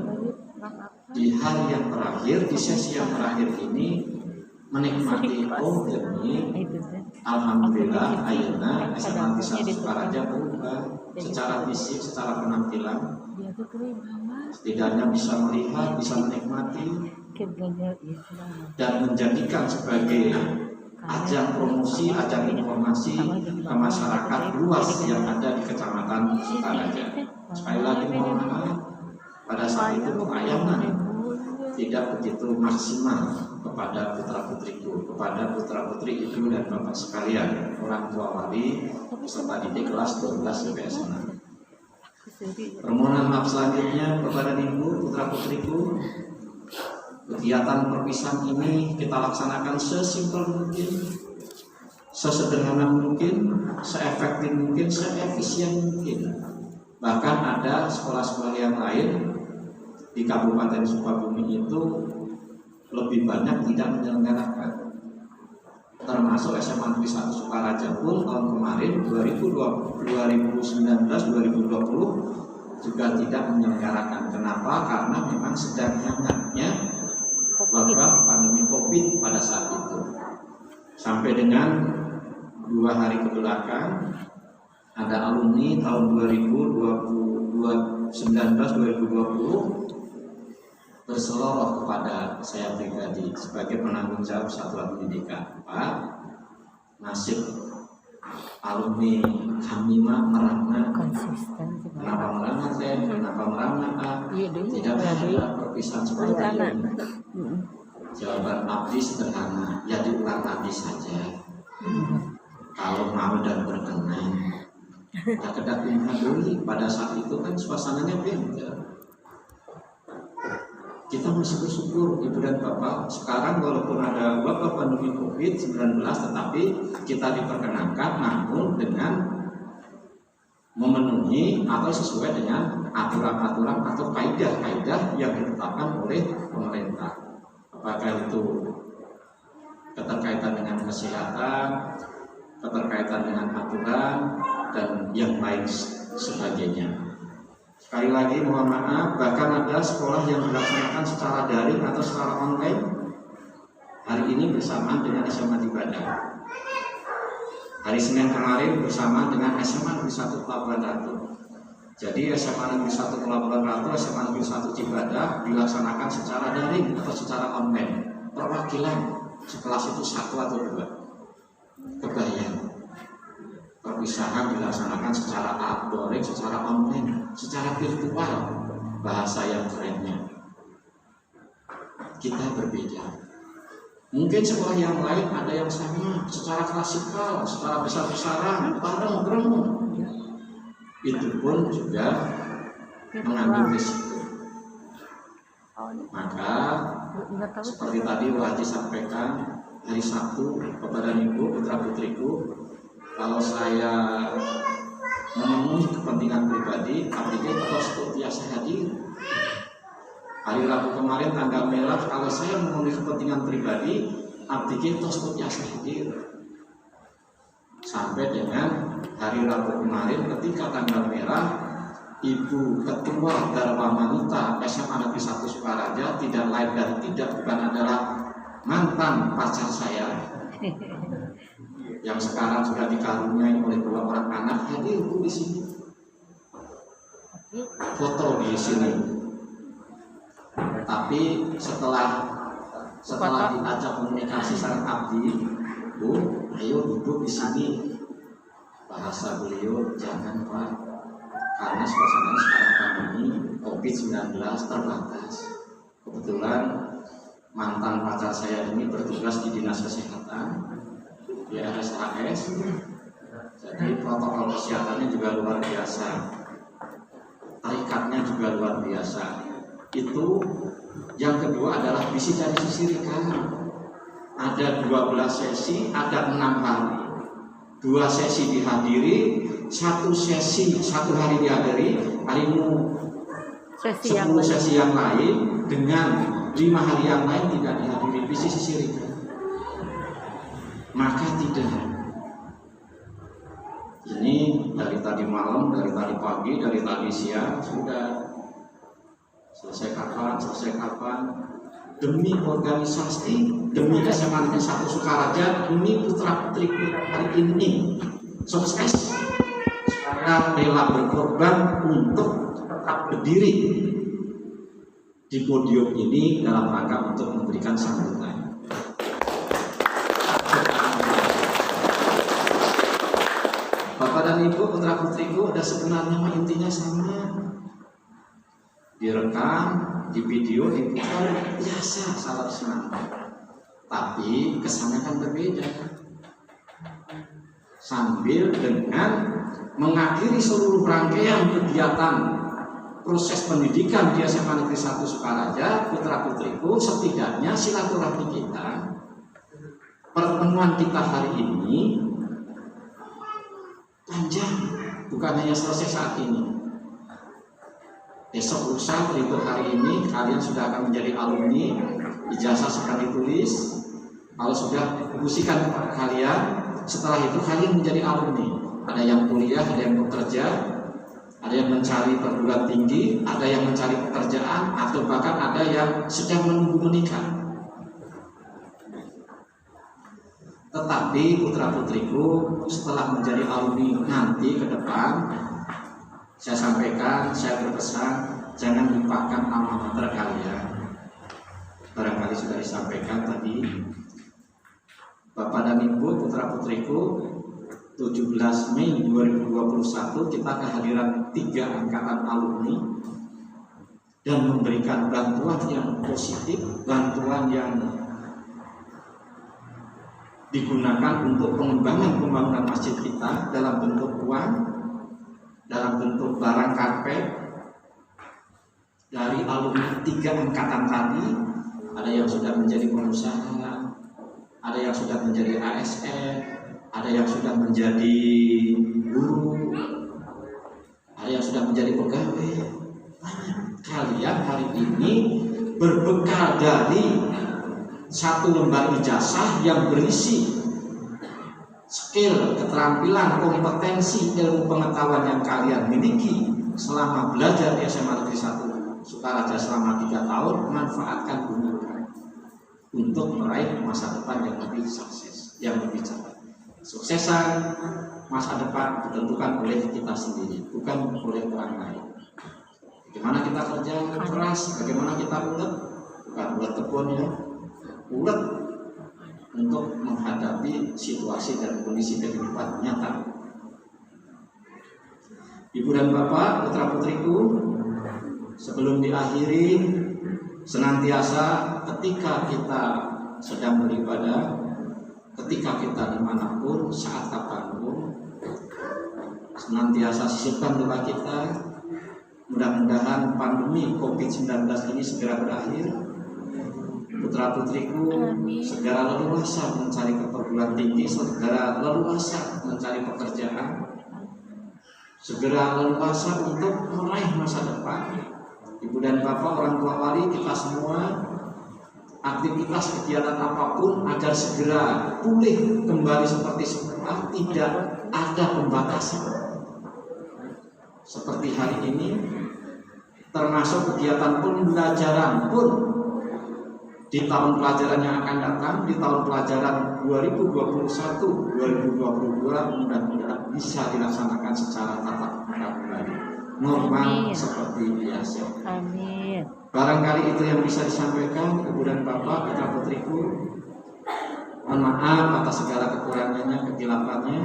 di hari yang terakhir, di sesi yang terakhir ini menikmati demi alhamdulillah ayeuna SMA Negeri 1 Sukaraja berubah secara fisik, secara penampilan. Setidaknya bisa melihat, bisa menikmati dan menjadikan sebagai ajang promosi, ajang informasi ke masyarakat luas yang ada di Kecamatan Sukaraja. Sekali lagi mohon maaf, pada saat itu pelayanan tidak begitu maksimal kepada putra-putriku, kepada putra-putri ibu dan bapak sekalian, orang tua wali peserta didik kelas 12 SMA. Permohonan maaf selanjutnya kepada ibu, putra-putriku, kegiatan perpisahan ini kita laksanakan sesimpel mungkin, sesederhana mungkin, seefektif mungkin, seefisien mungkin. Bahkan ada sekolah-sekolah yang lain di Kabupaten Sukabumi itu lebih banyak tidak menyelenggarakan, termasuk SMA Negeri 1 Sukaraja pun tahun kemarin 2019-2020 juga tidak menyelenggarakan. Kenapa? Karena memang sedang hangatnya wabah pandemi COVID pada saat itu. Sampai dengan 2 hari ke belakang ada alumni tahun 2019-2020 berseloroh kepada saya pribadi sebagai penanggung jawab satuan pendidikan. Pak, nasib alumni kami mah merana. Kenapa merana teh? Kenapa merana Pak? Tidak ada perpisahan seperti ini. Jawaban abdi sederhana, ya diulang lagi saja. Kalau mau dan berkenan, ya kedak dulu. Pada saat itu kan suasananya beda. Kita masih bersyukur ibu dan bapak, sekarang walaupun ada wabah pandemi COVID-19 tetapi kita diperkenankan, namun dengan memenuhi atau sesuai dengan aturan-aturan atau kaidah-kaidah yang ditetapkan oleh pemerintah. Apakah itu keterkaitan dengan kesehatan, keterkaitan dengan aturan, dan yang lain sebagainya. Sekali lagi mohon maaf, bahkan ada sekolah yang dilaksanakan secara daring atau secara online hari ini bersamaan dengan SMA di Badak. Hari Senin kemarin bersamaan dengan SMA Negeri 1 Pelabuhan Ratu. Jadi SMA Negeri 1 Pelabuhan Ratu, SMA Negeri 1 Cibadak dilaksanakan secara daring atau secara online. Perwakilan sekelas itu 1 atau 2. Kebayang. Perpisahan dilaksanakan secara outdooring, secara online, secara virtual. bahasa yang kerennya. Kita berbeda. Mungkin sekolah yang lain ada yang sama, secara klasikal, secara besar-besaran, bareng-bareng. Itu pun juga mengambil risiko. Maka seperti tadi Wajib sampaikan, hari Sabtu kepada Ibu putra putriku, kalau saya memenuhi kepentingan pribadi, artinya terus biasa hadir. Hari Rabu kemarin tanggal merah, kalau saya memenuhi kepentingan pribadi, artinya terus biasa hadir. Sampai dengan hari Rabu kemarin ketika tanggal merah, Ibu Ketua Dharma Wanita SMA Negeri 1 Sukaraja tidak lain dan tidak bukan adalah mantan pacar saya yang sekarang sudah dikaruniai oleh 2 orang anak, hadir Bu di sini, foto di sini. Tapi setelah diajak komunikasi sangat abdi, Bu, ayo duduk di sini. Bahasa beliau, jangan Pak, karena suasana sekarang pandemi COVID-19 terbatas. Kebetulan mantan pacar saya ini bertugas di Dinas Kesehatan, di RSAS, jadi protokol kesehatannya juga luar biasa, tarikatnya juga luar biasa. Itu yang kedua adalah visi dari sisi rekan. Ada 12 sesi, ada 6 hari. 2 sesi dihadiri, 1 sesi 1 hari dihadiri, harimu 10 sesi yang lain, dengan 5 hari yang lain tidak dihadiri. Visi sisi rekan. Maka tidak. Ini dari tadi malam, dari tadi pagi, dari tadi siang sudah selesai kapan, demi organisasi, demi SMA Negeri 1 Sukaraja, demi putra putri hari ini sukses. Saya rela berkorban untuk tetap berdiri di podium ini dalam rangka untuk memberikan sambutan. Bapak dan Ibu putra putriku, udah sebenarnya intinya sama. Direkam, di video, diputar, biasa salah senang. Tapi kesannya kan berbeda. Sambil dengan mengakhiri seluruh rangkaian kegiatan proses pendidikan di SMA Negeri 1 Sukaraja, putra putriku, setidaknya silaturahmi kita, pertemuan kita hari ini panjang, bukan hanya selesai saat ini. Besok lusa berikut hari ini kalian sudah akan menjadi alumni, ijazah sudah ditulis. Kalau sudah musikan kalian, setelah itu kalian menjadi alumni. Ada yang kuliah, ada yang bekerja, ada yang mencari perguruan tinggi, ada yang mencari pekerjaan, atau bahkan ada yang sedang menunggu menikah. Tetapi putra putriku, setelah menjadi alumni nanti ke depan, saya sampaikan, saya berpesan, jangan lupakan alma mater kalian. Barangkali sudah disampaikan tadi, Bapak dan Ibu putra putriku, 17 Mei 2021 kita kehadiran 3 angkatan alumni dan memberikan bantuan yang positif, bantuan yang digunakan untuk pengembangan pembangunan masjid kita dalam bentuk uang, dalam bentuk barang karpet. Dari alumni 3 angkatan tadi, ada yang sudah menjadi pengusaha, ada yang sudah menjadi ASN, ada yang sudah menjadi guru, ada yang sudah menjadi pegawai. Kalian hari ini berbekal dari 1 lembar ijazah yang berisi skill, keterampilan, kompetensi, ilmu pengetahuan yang kalian miliki selama belajar di SMA Negeri 1 Sukaraja selama 3 tahun, manfaatkan, gunakan untuk meraih masa depan yang lebih sukses, yang lebih cepat. Suksesan masa depan ditentukan oleh kita sendiri, bukan oleh orang lain. Bagaimana kita kerja keras, bagaimana kita ulet, bukan ulet tebon ya, ulet untuk menghadapi situasi dan kondisi kehidupan nyata. Ibu dan Bapak, putra putriku, Sebelum diakhiri, senantiasa ketika kita sedang beribadah, ketika kita dimanapun, saat kapanpun, senantiasa sisipkan doa kita. Mudah-mudahan pandemi COVID-19 ini segera berakhir. Putra-putriku segera leluasa mencari perguruan tinggi, segera leluasa mencari pekerjaan, segera leluasa untuk meraih masa depan. Ibu dan bapak, orang tua wali, kita semua aktivitas kegiatan apapun agar segera pulih kembali seperti semula, tidak ada pembatasan. Seperti hari ini, termasuk kegiatan pembelajaran pun di tahun pelajaran yang akan datang, di tahun pelajaran 2021-2022, mudah-mudahan bisa dilaksanakan secara tatap muka kembali, normal seperti biasa. Amin. Barangkali itu yang bisa disampaikan Ibu dan Bapak, putra putriku. Mohon maaf atas segala kekurangannya, kekilafannya.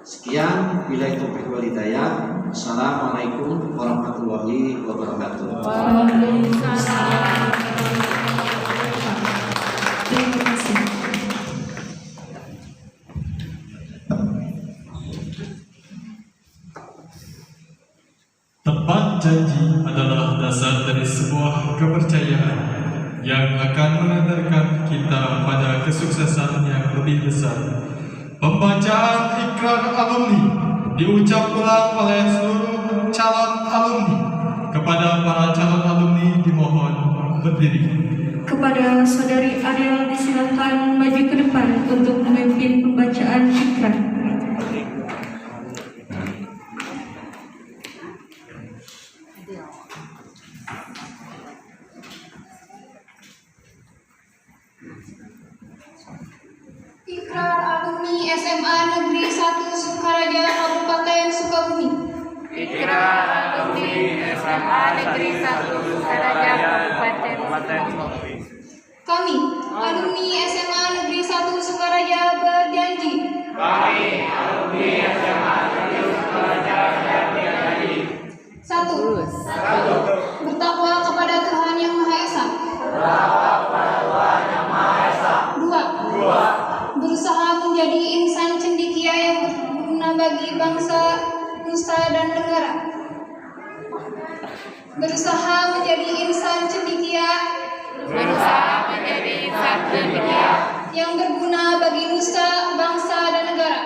Sekian, billahi taufiq wal hidayah. Assalamualaikum warahmatullahi wabarakatuh. Waalaikumsalam. Terima kasih. Tepat janji adalah dasar dari sebuah kepercayaan yang akan mengantarkan kita pada kesuksesan yang lebih besar. Pembacaan ikrar alumni diucap ulang oleh seluruh calon alumni. Kepada para calon alumni dimohon berdiri. Kepada Saudari Ariel disilakan maju ke depan untuk memimpin pembacaan ikrar. Ikrar alumni SMA Negeri 1 Sukaraja Kabupaten Sukabumi. Ikrar alumni SMA Negeri 1 Sukaraja Kabupaten Sukabumi. Kami, alumni SMA Negeri 1 Sukaraja berjanji. Satu, bertakwa kepada Tuhan Yang Maha Esa. Dua, berusaha menjadi insan cendekia yang berguna bagi bangsa, nusa dan negara. Berusaha menjadi insan cendekia yang berguna bagi nusa, bangsa dan negara.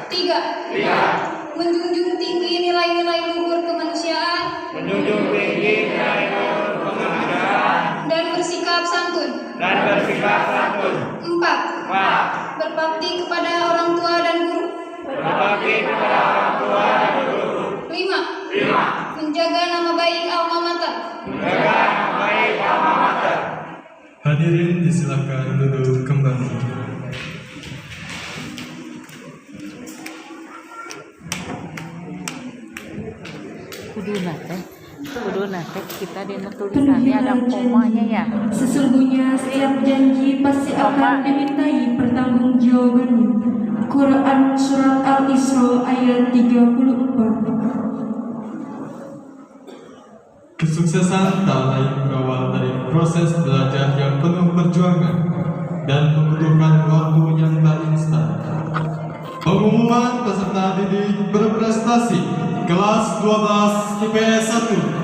Tiga, menjunjung tinggi nilai-nilai luhur kemanusiaan dan bersikap santun. Empat, berbakti kepada orang tua dan guru. Lima, menjaga nama baik alma mater. Hadirin disilakan duduk kembali. Kudu nate kita di tulisannya ada komanya ya. Sesungguhnya setiap janji pasti akan dimintai pertanggungjawabannya. Quran Surat Al-Isra ayat 34. Kesuksesan tak lain berawal dari proses belajar yang penuh perjuangan dan membutuhkan waktu yang tak instan. Pengumuman peserta didik berprestasi kelas 12 IPS 1.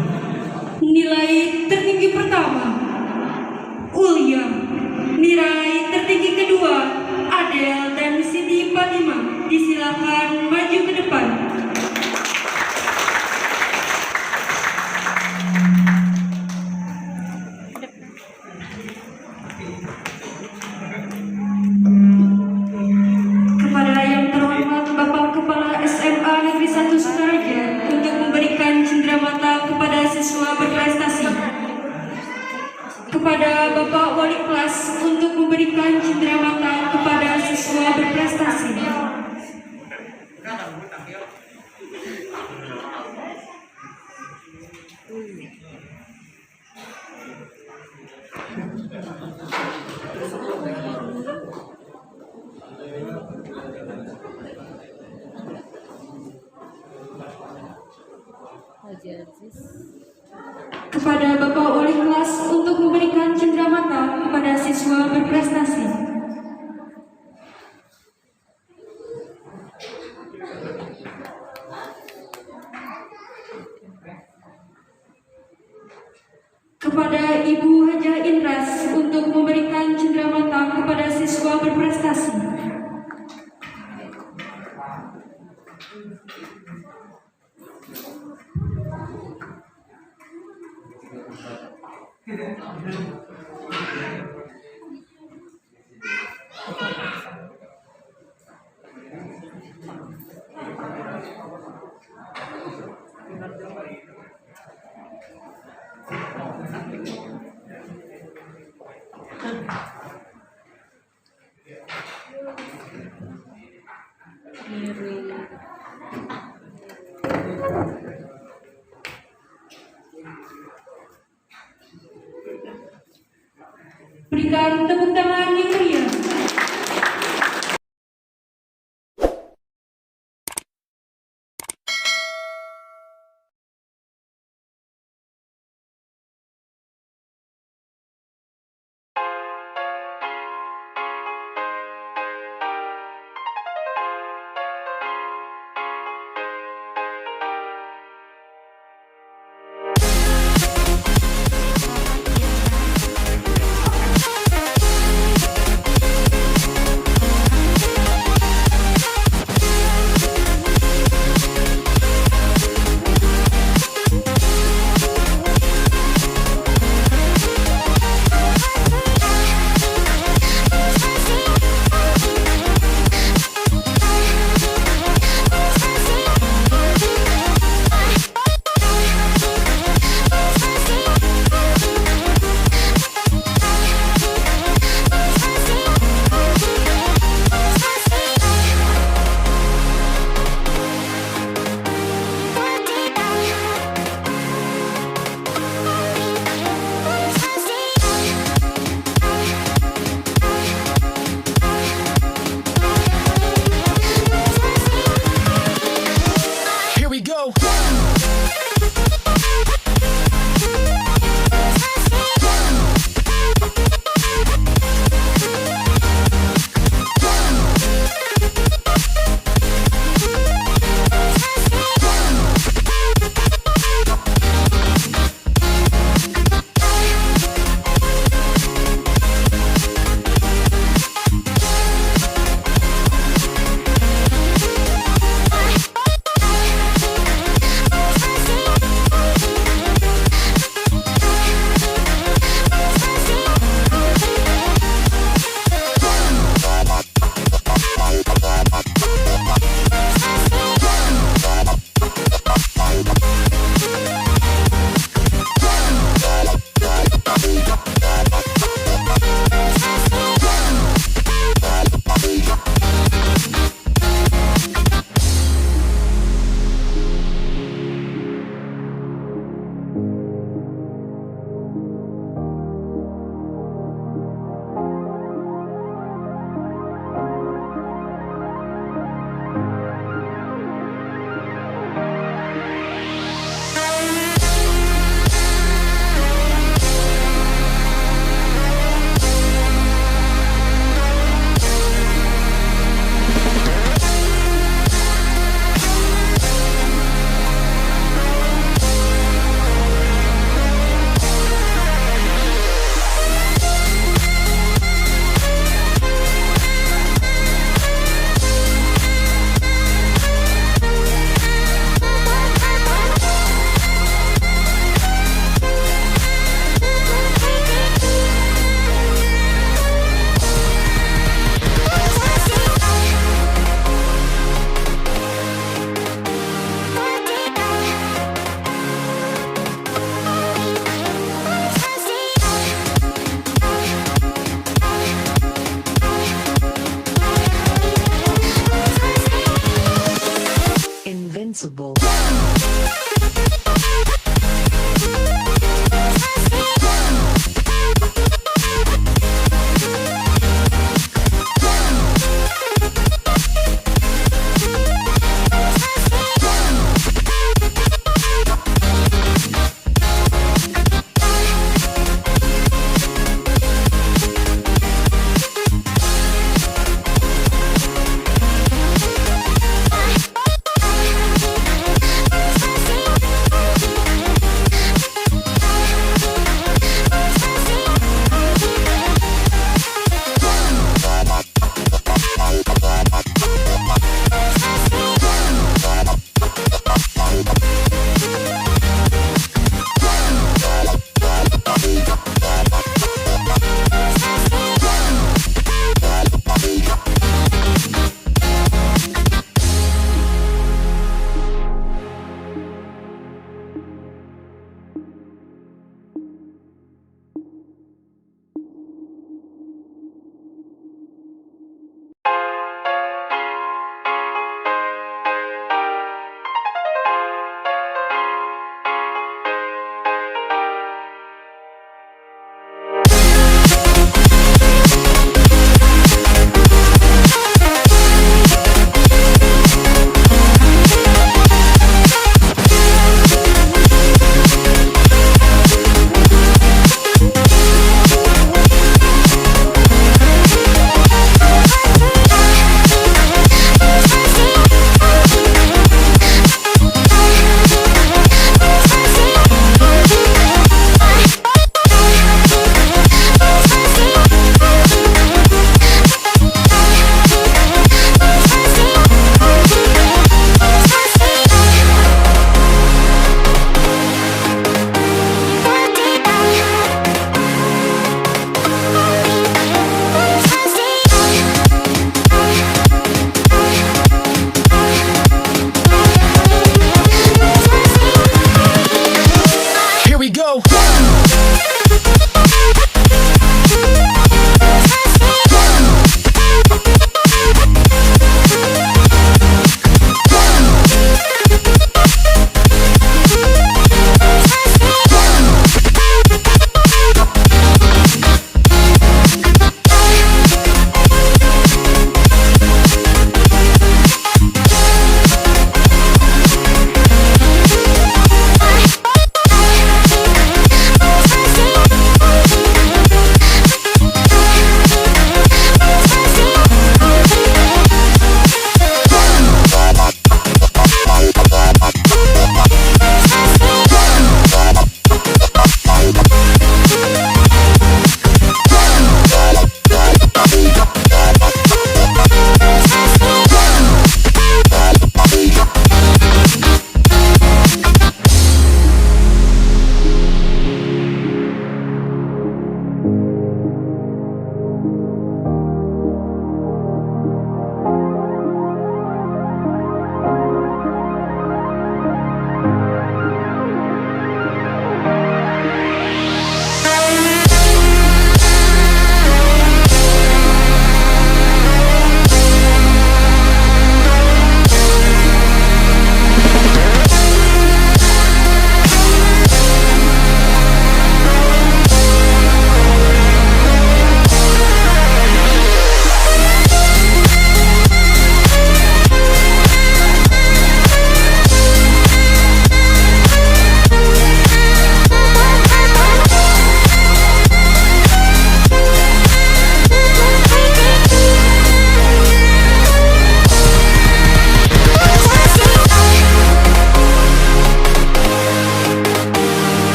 Nilai tertinggi pertama Ulia. Nilai tertinggi kedua Adel dan Siti Fatimah. Disilakan maju ke depan. Kepada yang terhormat Bapak Kepala SMA Negeri 1 Sukaraja untuk memberikan cenderamata kepada siswa berprestasi. Kepada Bapak Wali Kelas untuk memberikan cenderamata kepada siswa berprestasi. Abdul Aziz. Kepada Bapak Wali kelas untuk memberikan cenderamata kepada siswa berprestasi. Kepada Ibu Hajah Indras untuk memberikan cenderamata kepada siswa berprestasi. Berikan tepuk tangan yang meriah.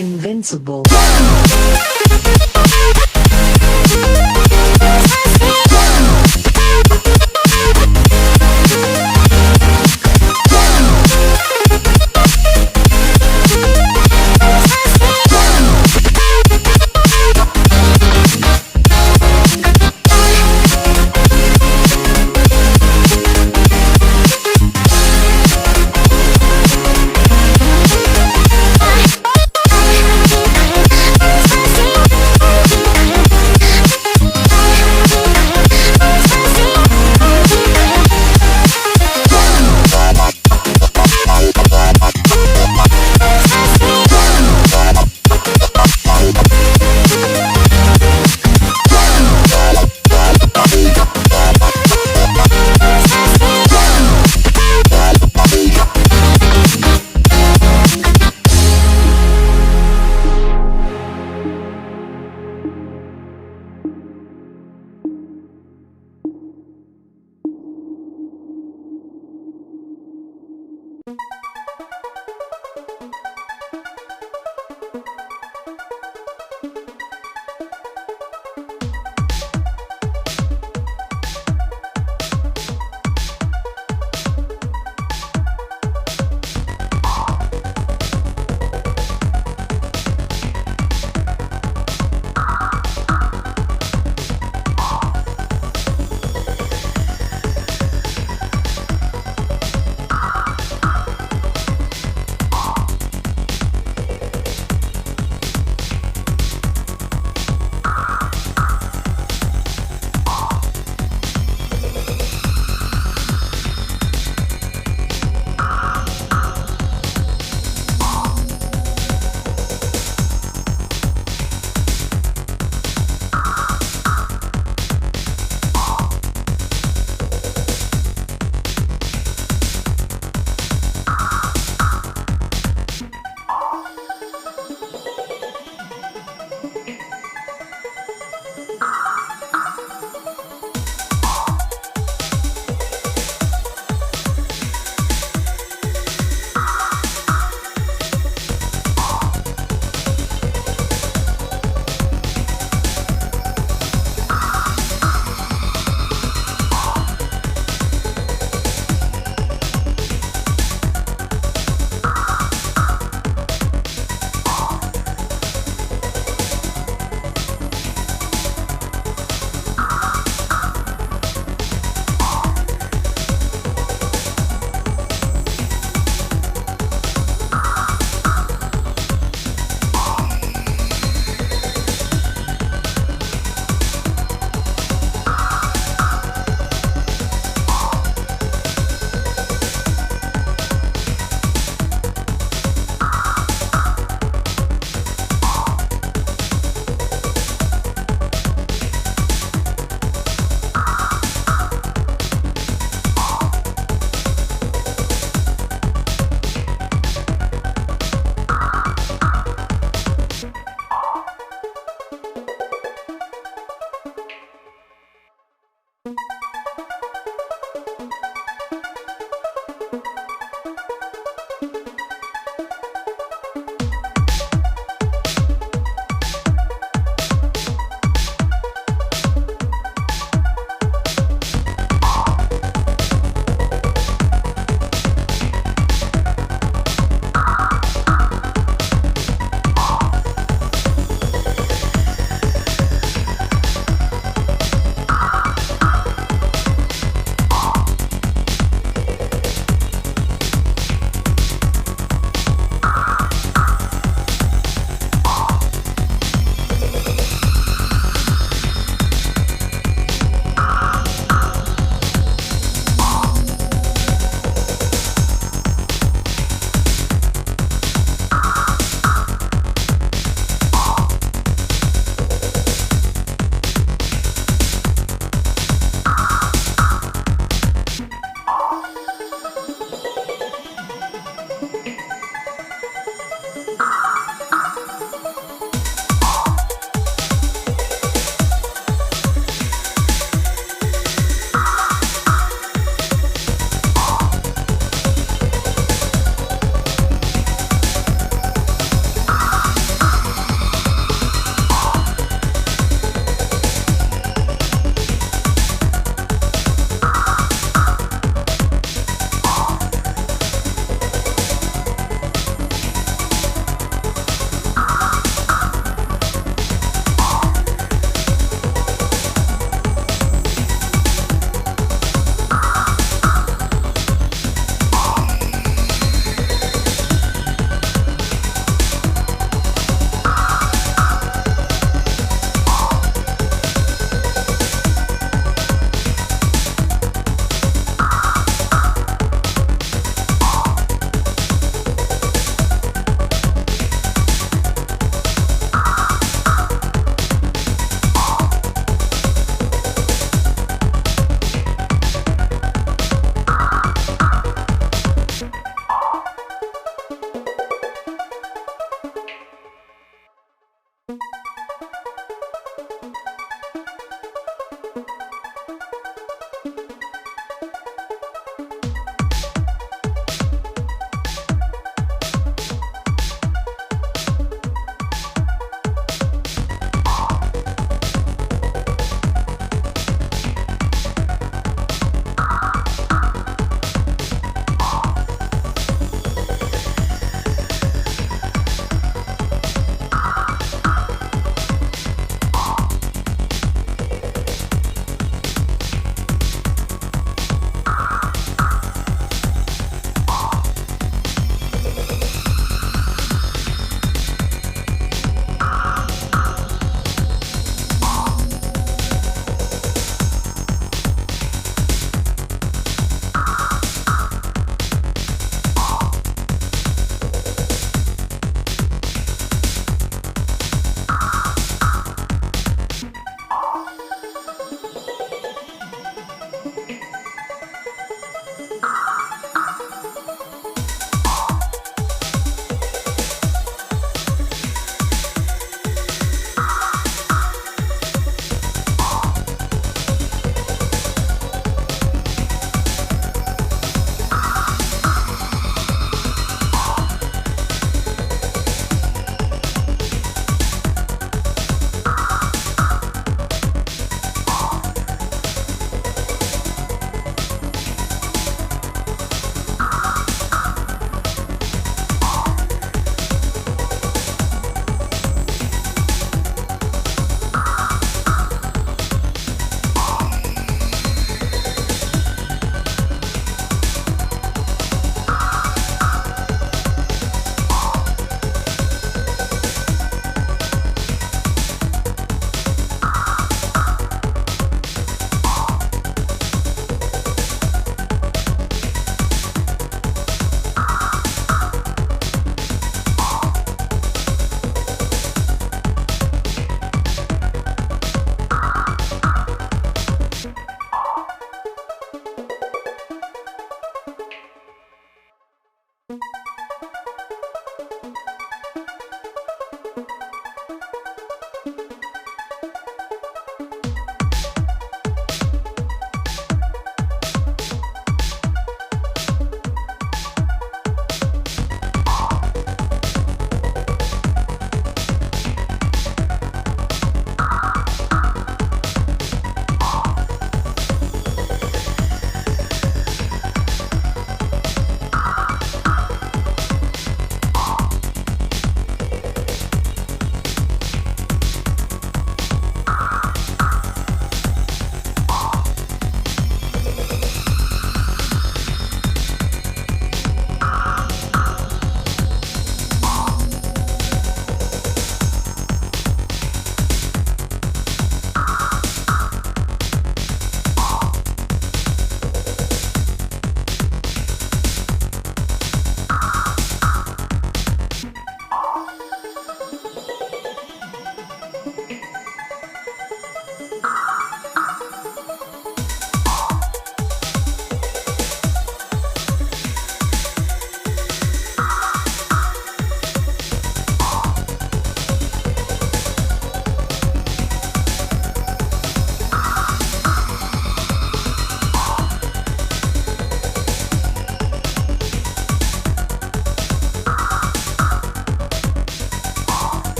Invincible.